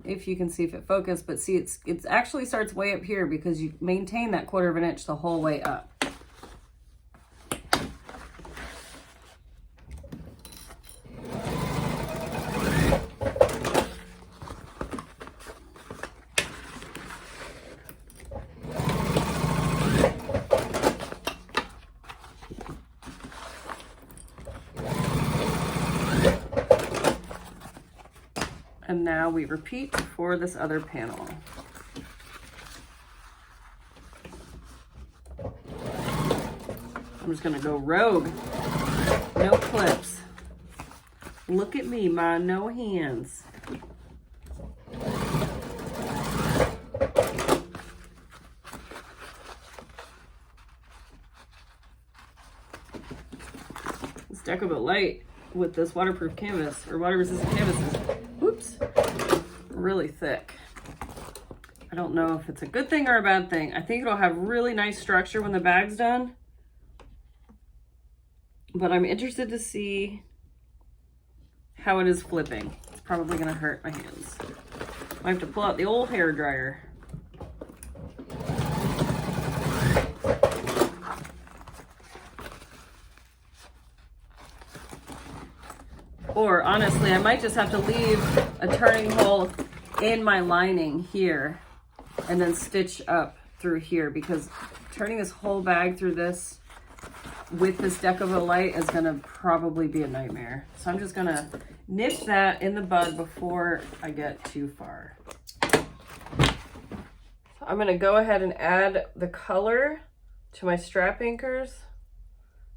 If you can see if it focused, but see it's actually starts way up here because you maintain that 1/4 inch the whole way up. And now we repeat for this other panel. I'm just gonna go rogue. No clips. Look at me, ma, no hands. This deck of a light with this waterproof canvas or water resistant canvas is, whoops, really thick. I don't know if it's a good thing or a bad thing. I think it'll have really nice structure when the bag's done. But I'm interested to see how it is flipping. It's probably gonna hurt my hands. I have to pull out the old hair dryer. Or honestly, I might just have to leave a turning hole in my lining here and then stitch up through here, because turning this whole bag through this with this deck of a light is gonna probably be a nightmare. So I'm just gonna nip that in the bud before I get too far. So I'm gonna go ahead and add the color to my strap anchors.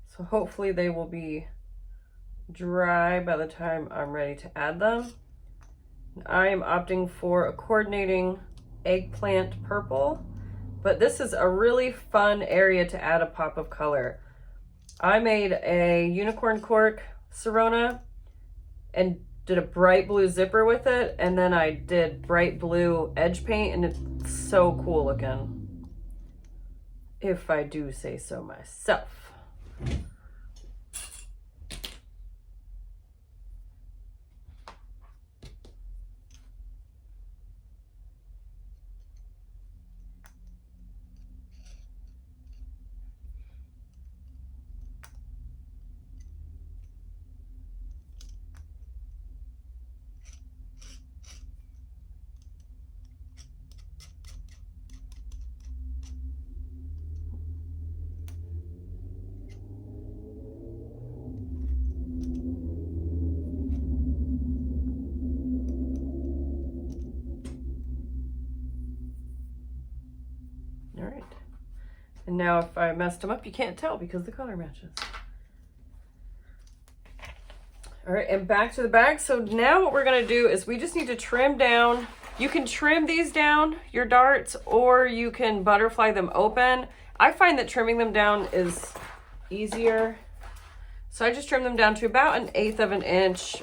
So hopefully they will be dry by the time I'm ready to add them. I am opting for a coordinating eggplant purple, but this is a really fun area to add a pop of color. I made a unicorn cork Sirona and did a bright blue zipper with it, and then I did bright blue edge paint, and it's so cool looking, if I do say so myself. And now if I messed them up, you can't tell because the color matches. All right, and back to the bag. So now what we're gonna do is we just need to trim down. You can trim these down, your darts, or you can butterfly them open. I find that trimming them down is easier. So I just trim them down to about 1/8 of an inch,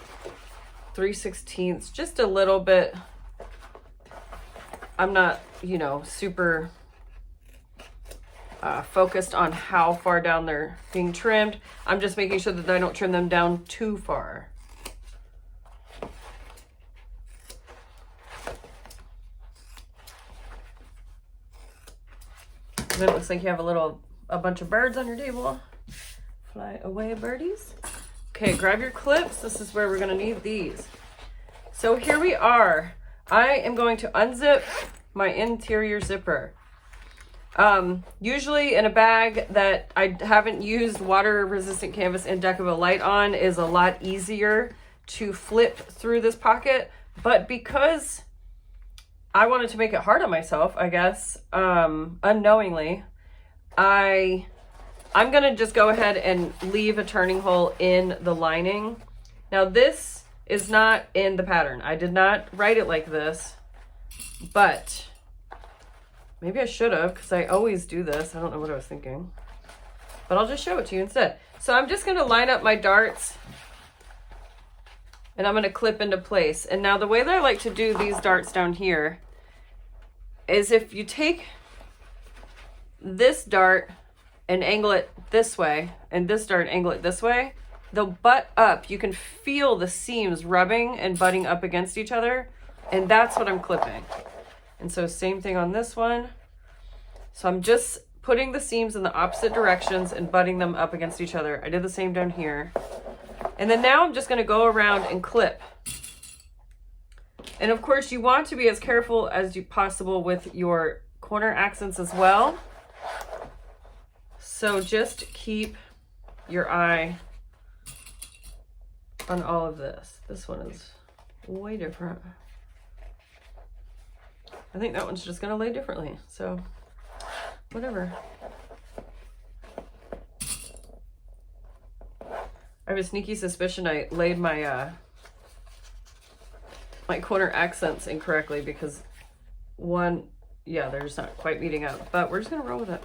3/16, just a little bit. I'm not, you know, super focused on how far down they're being trimmed. I'm just making sure that I don't trim them down too far. And then it looks like you have a bunch of birds on your table. Fly away, birdies. Okay, grab your clips. This is where we're gonna need these. So here we are. I am going to unzip my interior zipper. Usually in a bag that I haven't used water resistant canvas and Decavo light on is a lot easier to flip through this pocket, but because I wanted to make it hard on myself, I guess, unknowingly, I'm gonna just go ahead and leave a turning hole in the lining. Now this is not in the pattern. I did not write it like this, but maybe I should have, because I always do this. I don't know what I was thinking, but I'll just show it to you instead. So I'm just gonna line up my darts and I'm gonna clip into place. And now the way that I like to do these darts down here is if you take this dart and angle it this way, and this dart and angle it this way, they'll butt up. You can feel the seams rubbing and butting up against each other, and that's what I'm clipping. And so same thing on this one. So I'm just putting the seams in the opposite directions and butting them up against each other. I did the same down here. And then now I'm just gonna go around and clip. And of course you want to be as careful as you possible with your corner accents as well. So just keep your eye on all of this. This one is way different. I think that one's just gonna lay differently, so whatever. I have a sneaky suspicion I laid my my corner accents incorrectly because one, yeah, they're just not quite meeting up, but we're just gonna roll with it.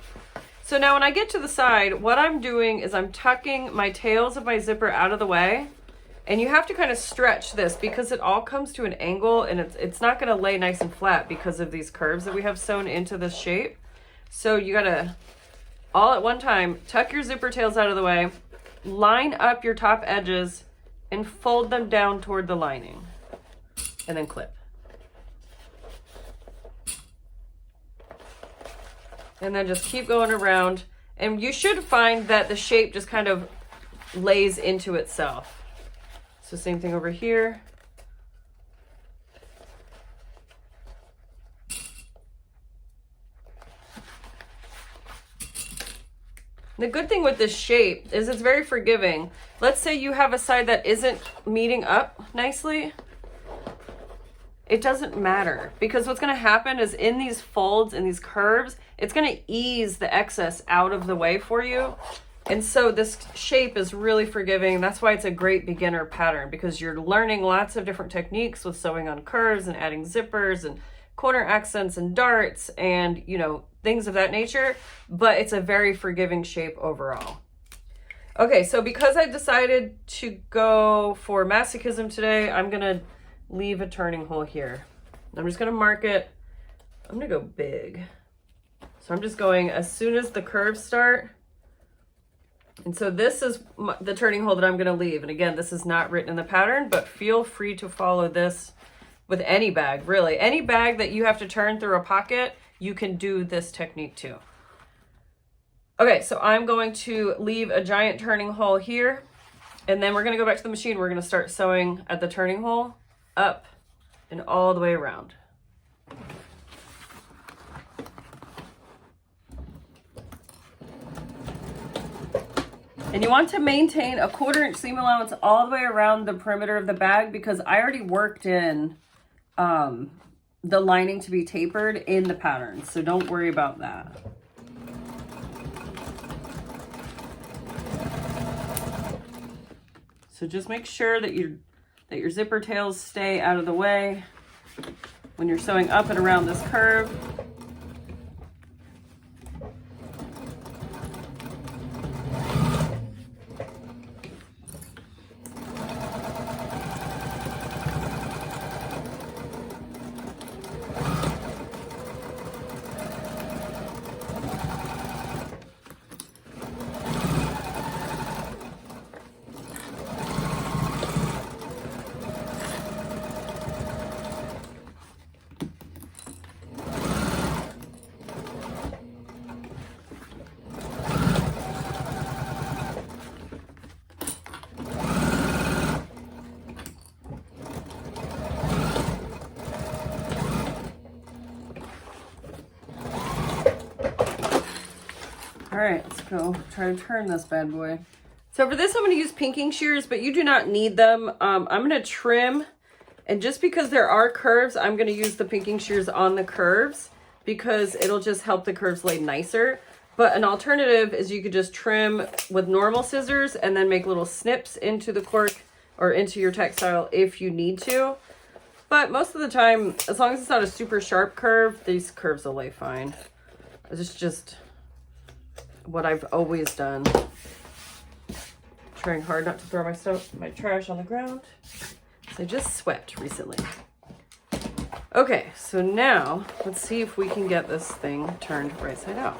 So now when I get to the side, what I'm doing is I'm tucking my tails of my zipper out of the way. And you have to kind of stretch this because it all comes to an angle and it's not going to lay nice and flat because of these curves that we have sewn into this shape. So you got to, all at one time, tuck your zipper tails out of the way, line up your top edges, and fold them down toward the lining. And then clip. And then just keep going around. And you should find that the shape just kind of lays into itself. So same thing over here. The good thing with this shape is it's very forgiving. Let's say you have a side that isn't meeting up nicely. It doesn't matter because what's going to happen is in these folds and these curves, it's going to ease the excess out of the way for you. And so this shape is really forgiving. That's why it's a great beginner pattern because you're learning lots of different techniques with sewing on curves and adding zippers and corner accents and darts and, you know, things of that nature, but it's a very forgiving shape overall. Okay, so because I decided to go for masochism today, I'm gonna leave a turning hole here. I'm just gonna mark it. I'm gonna go big. So I'm just going as soon as the curves start. And so this is the turning hole that I'm going to leave. And again, this is not written in the pattern, but feel free to follow this with any bag, really. Any bag that you have to turn through a pocket, you can do this technique too. Okay, so I'm going to leave a giant turning hole here. And then we're going to go back to the machine. We're going to start sewing at the turning hole up and all the way around. And you want to maintain a 1/4 inch seam allowance all the way around the perimeter of the bag because I already worked in the lining to be tapered in the pattern. So don't worry about that. So just make sure that your zipper tails stay out of the way when you're sewing up and around this curve. All right, let's go try to turn this bad boy. So for this, I'm going to use pinking shears, but you do not need them. I'm going to trim, and just because there are curves, I'm going to use the pinking shears on the curves because it'll just help the curves lay nicer. But an alternative is you could just trim with normal scissors and then make little snips into the cork or into your textile if you need to. But most of the time, as long as it's not a super sharp curve, these curves will lay fine. It's just what I've always done. Trying hard not to throw my trash on the ground. So I just swept recently. Okay, so now let's see if we can get this thing turned right side out.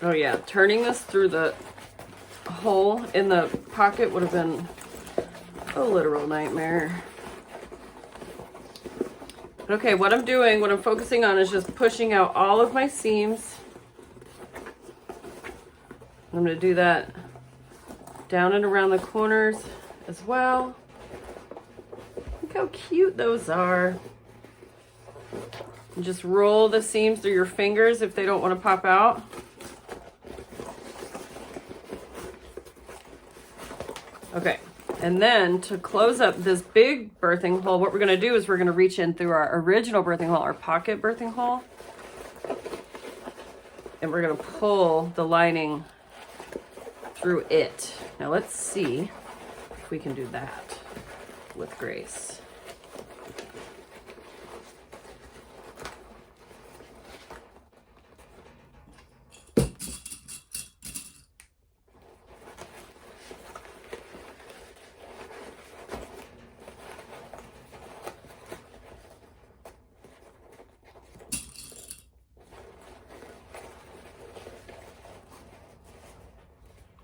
Oh yeah, turning this through the hole in the pocket would have been a literal nightmare. Okay, what I'm focusing on is just pushing out all of my seams. I'm going to do that down and around the corners as well. Look how cute those are. And just roll the seams through your fingers if they don't want to pop out. Okay, and then to close up this big birthing hole, what we're going to do is we're going to reach in through our original birthing hole, our pocket birthing hole, and we're going to pull the lining through it. Now let's see if we can do that with grace.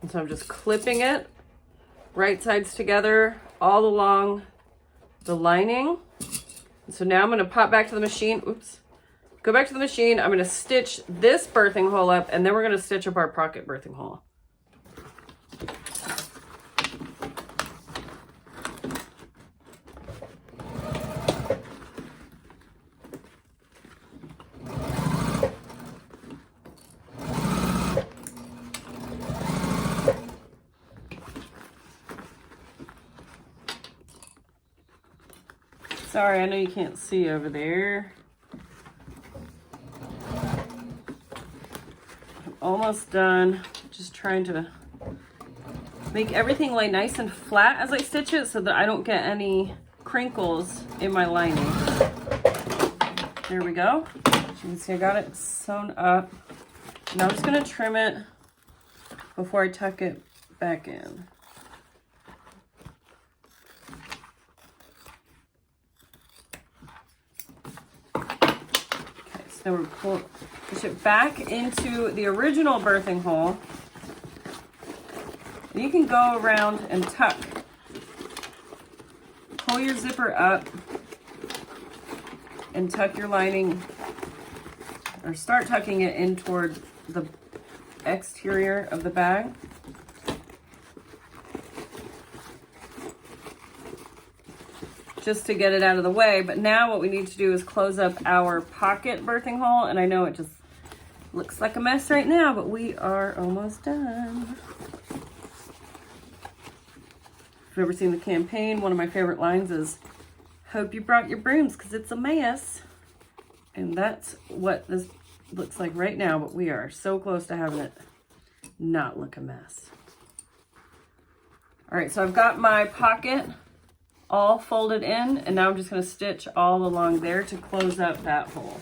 And so I'm just clipping it right sides together all along the lining. And so now I'm going to pop back to the machine. Oops. Go back to the machine. I'm going to stitch this birthing hole up, and then we're going to stitch up our pocket birthing hole. Sorry, I know you can't see over there. I'm almost done. Just trying to make everything lay nice and flat as I stitch it so that I don't get any crinkles in my lining. There we go. As you can see, I got it sewn up. Now I'm just going to trim it before I tuck it back in. So we're push it back into the original birthing hole. You can go around and tuck. Pull your zipper up and tuck your lining, or start tucking it in toward the exterior of the bag. Just to get it out of the way. But now what we need to do is close up our pocket birthing hole. And I know it just looks like a mess right now, but we are almost done. If you've ever seen the campaign, one of my favorite lines is, "Hope you brought your brooms because it's a mess." And that's what this looks like right now, but we are so close to having it not look a mess. All right, so I've got my pocket all folded in, and now I'm just gonna stitch all along there to close up that hole.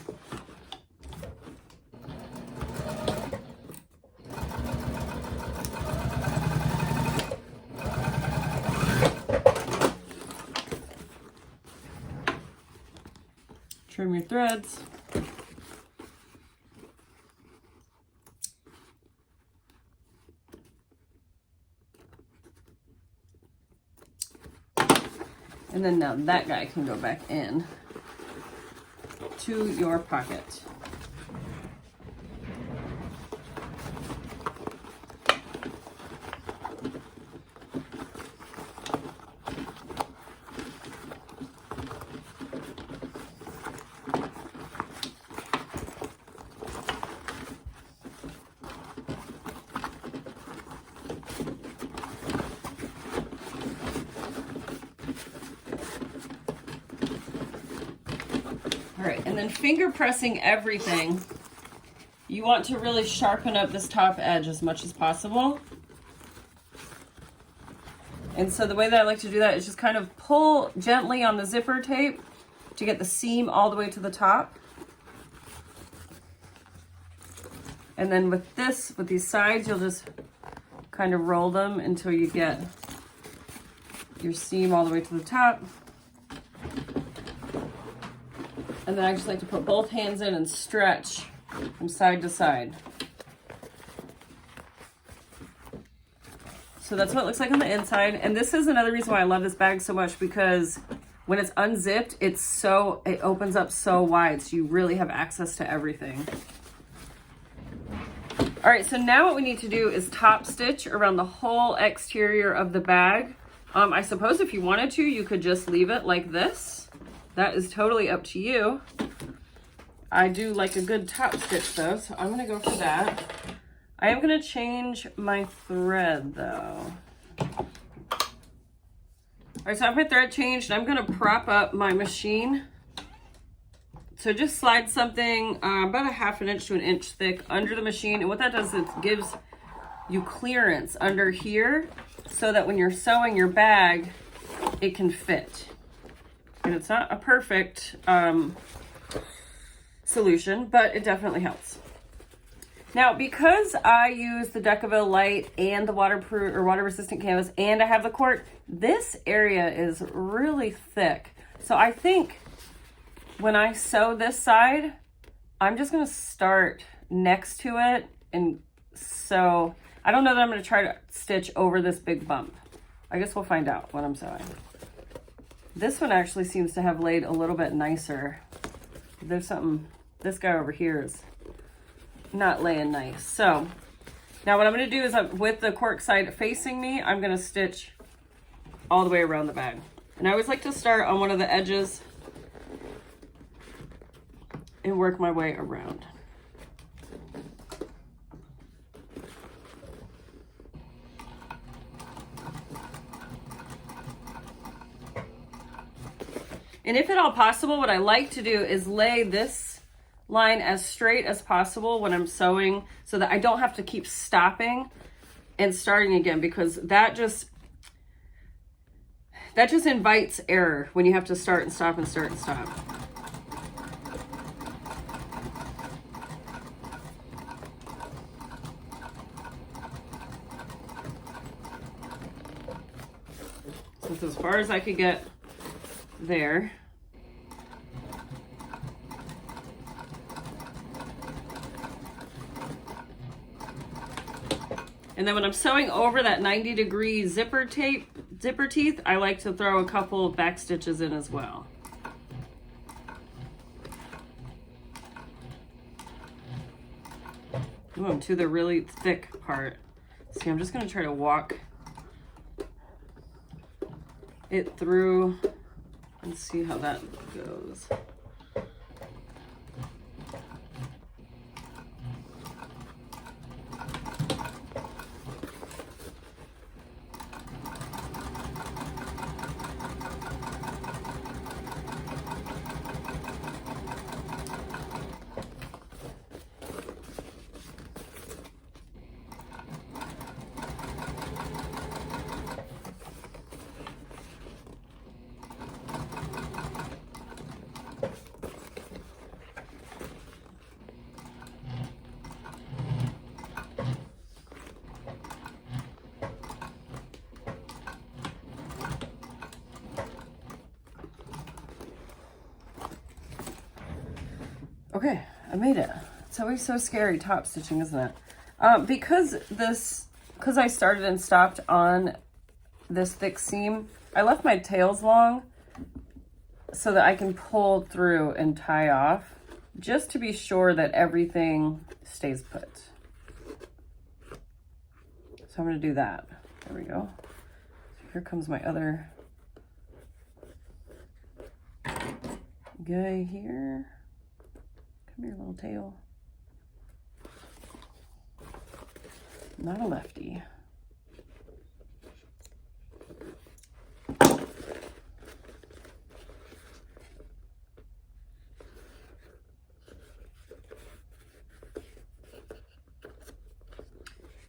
Trim your threads. And then now that guy can go back in to your pocket. All right, and then finger pressing everything. You want to really sharpen up this top edge as much as possible. And so the way that I like to do that is just kind of pull gently on the zipper tape to get the seam all the way to the top. And then with these sides, you'll just kind of roll them until you get your seam all the way to the top. And then I just like to put both hands in and stretch from side to side. So that's what it looks like on the inside. And this is another reason why I love this bag so much, because when it's unzipped, it opens up so wide, so you really have access to everything. All right, so now what we need to do is top stitch around the whole exterior of the bag. I suppose if you wanted to, you could just leave it like this. That is totally up to you. I do like a good top stitch though, so I'm gonna go for that. I am gonna change my thread though. All right, so I have my thread changed, and I'm gonna prop up my machine. So just slide something about a ½ inch to an inch thick under the machine, and what that does is it gives you clearance under here so that when you're sewing your bag, it can fit. And it's not a perfect solution, but it definitely helps. Now, because I use the Decaville Light and the waterproof or water resistant canvas, and I have the cork, this area is really thick. So I think when I sew this side, I'm just gonna start next to it. And so I don't know that I'm gonna try to stitch over this big bump. I guess we'll find out when I'm sewing. This one actually seems to have laid a little bit nicer. There's something, this guy over here is not laying nice. So now what I'm gonna do is with the cork side facing me, I'm gonna stitch all the way around the bag. And I always like to start on one of the edges and work my way around. And if at all possible, what I like to do is lay this line as straight as possible when I'm sewing, so that I don't have to keep stopping and starting again, because that just invites error when you have to start and stop and start and stop. So it's as far as I could get there. And then when I'm sewing over that 90-degree zipper teeth, I like to throw a couple of back stitches in as well. Ooh, I'm to the really thick part. See, I'm just gonna try to walk it through and see how that goes. Okay, I made it. It's always so scary top stitching, isn't it? Because I started and stopped on this thick seam, I left my tails long so that I can pull through and tie off, just to be sure that everything stays put. So I'm going to do that. There we go. So here comes my other guy here. Come here, little tail. Not a lefty.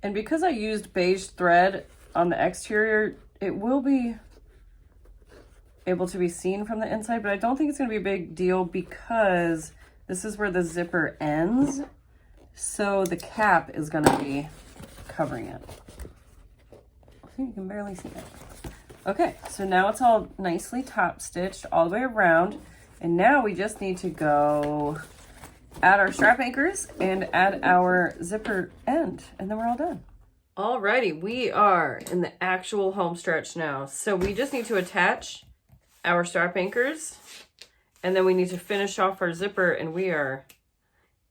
And because I used beige thread on the exterior, it will be able to be seen from the inside, but I don't think it's going to be a big deal because this is where the zipper ends. So the cap is going to be covering it. See, you can barely see it. Okay, so now it's all nicely top stitched all the way around. And now we just need to go add our strap anchors and add our zipper end, and then we're all done. Alrighty, we are in the actual home stretch now. So we just need to attach our strap anchors, and then we need to finish off our zipper, and we are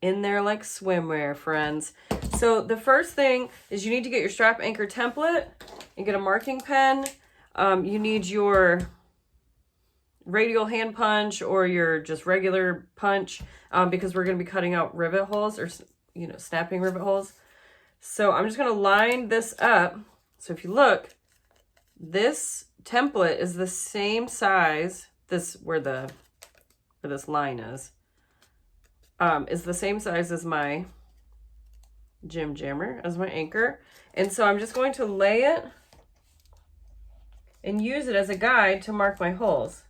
in there like swimwear, friends. So the first thing is you need to get your strap anchor template and get a marking pen. You need your radial hand punch or your just regular punch, because we're going to be cutting out rivet holes, or, you know, snapping rivet holes. So I'm just going to line this up. So if you look, this template is the same size, where this line is the same size as my Jim Jammer, as my anchor. And so I'm just going to lay it and use it as a guide to mark my holes.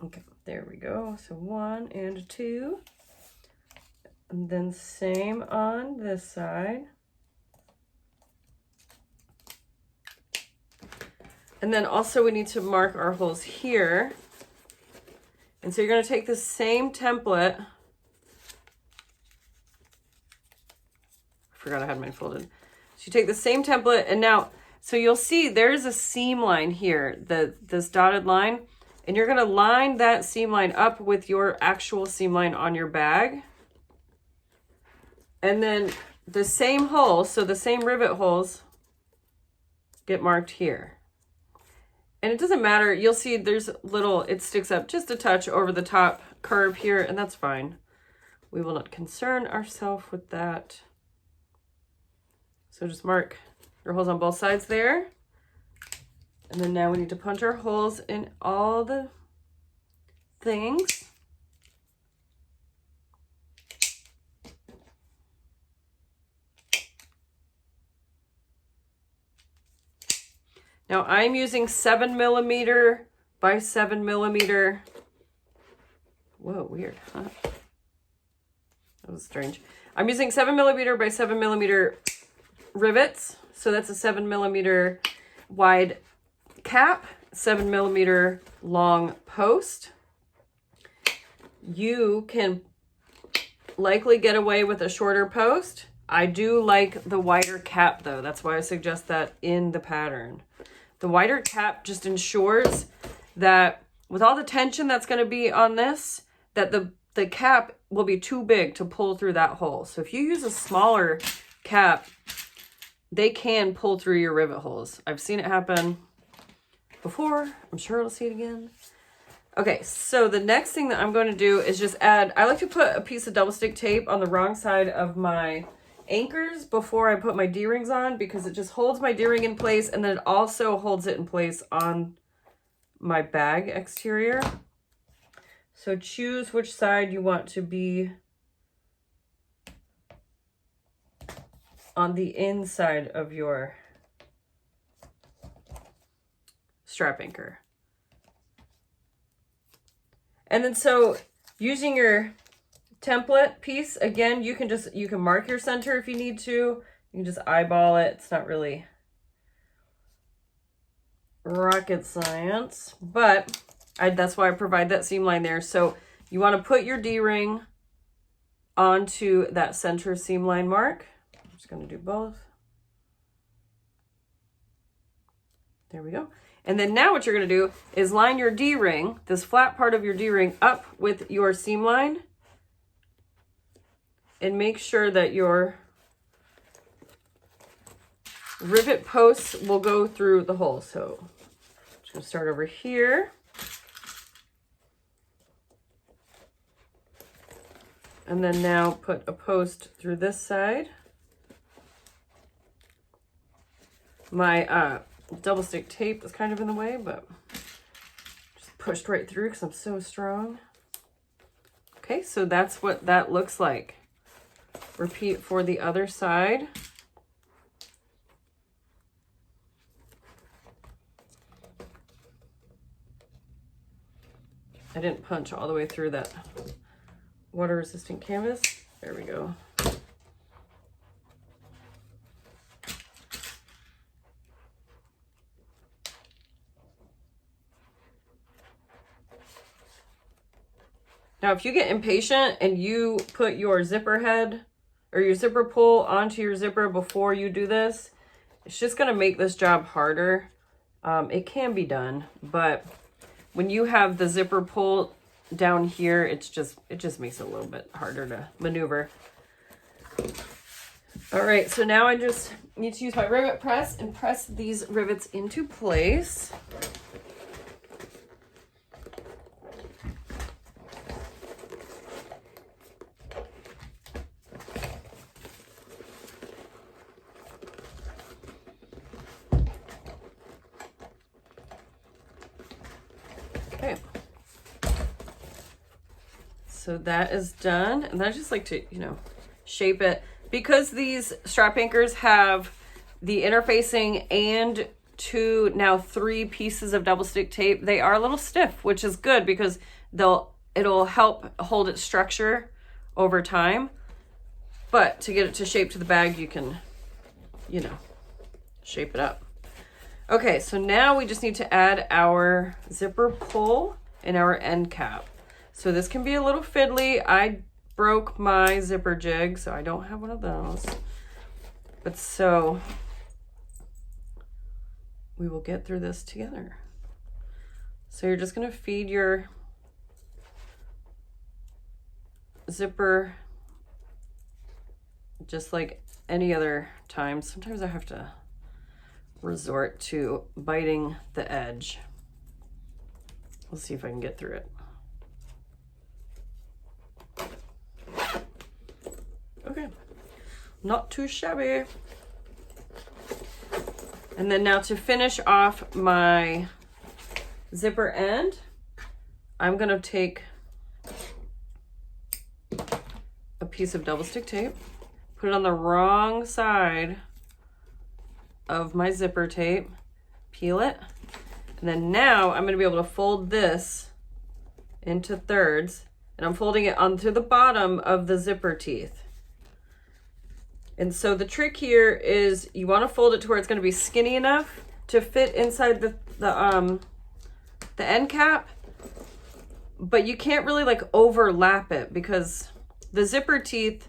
Okay, there we go. So 1 and 2. And then same on this side. And then also we need to mark our holes here. And so you're going to take the same template. I forgot I had mine folded. So you take the same template, and now, so you'll see there's a seam line here, this dotted line. And you're going to line that seam line up with your actual seam line on your bag. And then the same holes, so the same rivet holes, get marked here. And it doesn't matter. You'll see there's it sticks up just a touch over the top curve here, and that's fine. We will not concern ourselves with that. So just mark your holes on both sides there. And then now we need to punch our holes in all the things. Now I'm using 7mm by 7mm. Whoa, weird, huh? That was strange. I'm using 7mm by 7mm rivets. So that's a 7mm wide cap, 7mm long post. You can likely get away with a shorter post. I do like the wider cap though. That's why I suggest that in the pattern. The wider cap just ensures that with all the tension that's going to be on this, that the cap will be too big to pull through that hole. So if you use a smaller cap, they can pull through your rivet holes. I've seen it happen before. I'm sure I'll see it again. Okay, so the next thing that I'm going to do is just add, I like to put a piece of double stick tape on the wrong side of my anchors before I put my D-rings on, because it just holds my D-ring in place, and then it also holds it in place on my bag exterior. So choose which side you want to be on the inside of your strap anchor. And then so using your template piece, again, you can mark your center if you need to. You can just eyeball it. It's not really rocket science, but That's why I provide that seam line there. So you want to put your D-ring onto that center seam line mark. I'm just going to do both. There we go. And then now what you're going to do is line your D-ring, this flat part of your D-ring, up with your seam line, and make sure that your rivet posts will go through the hole. So I'm just going to start over here. And then now put a post through this side. My double stick tape is kind of in the way, but just pushed right through because I'm so strong. Okay, so that's what that looks like. Repeat for the other side. I didn't punch all the way through that water resistant canvas. There we go. Now, if you get impatient and you put your zipper head or your zipper pull onto your zipper before you do this, it's just going to make this job harder. It can be done, but when you have the zipper pull down here, it just makes it a little bit harder to maneuver. All right, so now I just need to use my rivet press and press these rivets into place. Okay. So that is done. And I just like to, shape it. Because these strap anchors have the interfacing and now 3 pieces of double stick tape, they are a little stiff, which is good because it'll help hold its structure over time. But to get it to shape to the bag, you can, shape it up. Okay, so now we just need to add our zipper pull and our end cap. So this can be a little fiddly. I broke my zipper jig, so I don't have one of those. But so we will get through this together. So you're just going to feed your zipper just like any other time. Sometimes I have to resort to biting the edge. Let's see if I can get through it. Okay, not too shabby. And then now to finish off my zipper end, I'm gonna take a piece of double stick tape, put it on the wrong side of my zipper tape, peel it, and then now I'm going to be able to fold this into thirds, and I'm folding it onto the bottom of the zipper teeth. And so the trick here is you want to fold it to where it's going to be skinny enough to fit inside the end cap, but you can't really like overlap it because the zipper teeth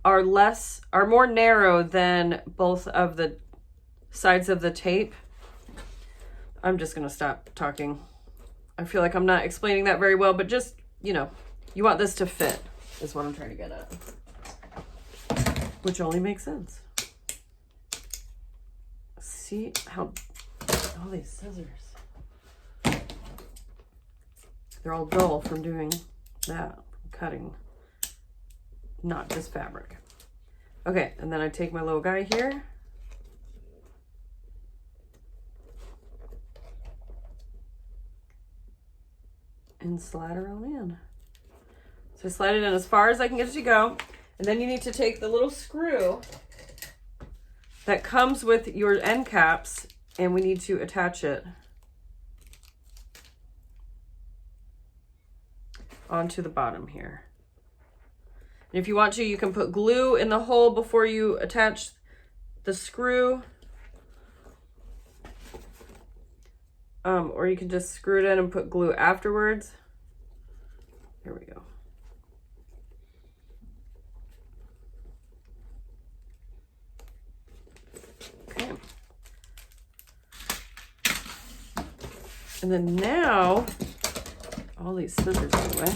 are more narrow than both of the sides of the tape. I'm just going to stop talking. I feel like I'm not explaining that very well, but just, you want this to fit is what I'm trying to get at. Which only makes sense. See how all these scissors, they're all dull from doing that, from cutting, not just fabric. Okay, and then I take my little guy here. And slide her on in. So I slide it in as far as I can get it to go. And then you need to take the little screw that comes with your end caps and we need to attach it onto the bottom here. And if you want to, you can put glue in the hole before you attach the screw. or you can just screw it in and put glue afterwards. Here we go. Okay. And then now, all these scissors out of the way.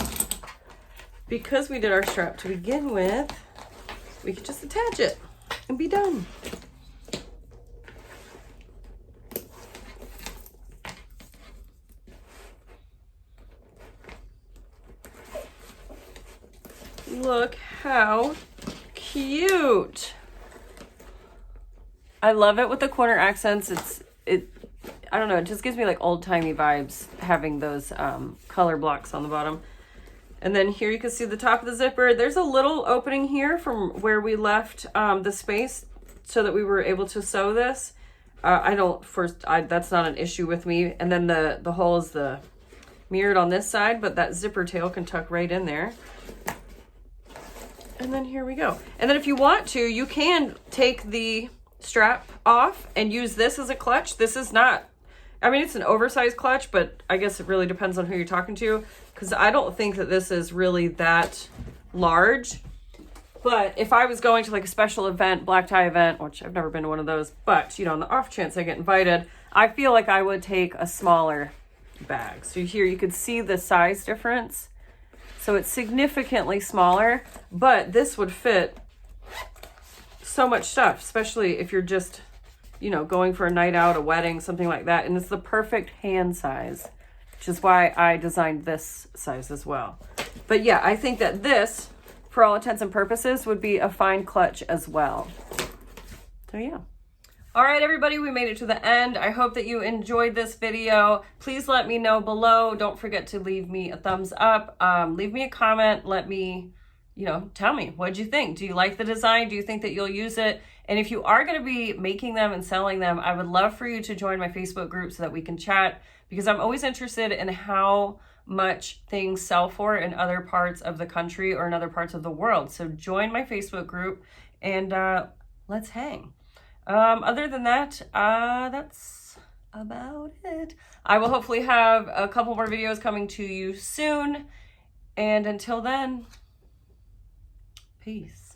Because we did our strap to begin with, we can just attach it and be done. Look how cute. I love it with the corner accents. I don't know, it just gives me like old-timey vibes having those color blocks on the bottom. And then here you can see the top of the zipper. There's a little opening here from where we left the space so that we were able to sew this. That's not an issue with me. And then the hole is the mirrored on this side, but that zipper tail can tuck right in there. And then here we go. And then if you want to, you can take the strap off and use this as a clutch. This is not, I mean, it's an oversized clutch, but I guess it really depends on who you're talking to, because I don't think that this is really that large. But if I was going to like a special event, black tie event, which I've never been to one of those, but you know, on the off chance I get invited, I feel like I would take a smaller bag. So here you could see the size difference. So it's significantly smaller, but this would fit so much stuff, especially if you're just, you know, going for a night out, a wedding, something like that. And it's the perfect hand size, which is why I designed this size as well. But yeah, I think that this, for all intents and purposes, would be a fine clutch as well. So yeah. All right, everybody, we made it to the end. I hope that you enjoyed this video. Please let me know below. Don't forget to leave me a thumbs up. Leave me a comment. Let me, you know, tell me, what'd you think? Do you like the design? Do you think that you'll use it? And if you are going to be making them and selling them, I would love for you to join my Facebook group so that we can chat, because I'm always interested in how much things sell for in other parts of the country or in other parts of the world. So join my Facebook group and let's hang. Other than that, that's about it. I will hopefully have a couple more videos coming to you soon. And until then, peace.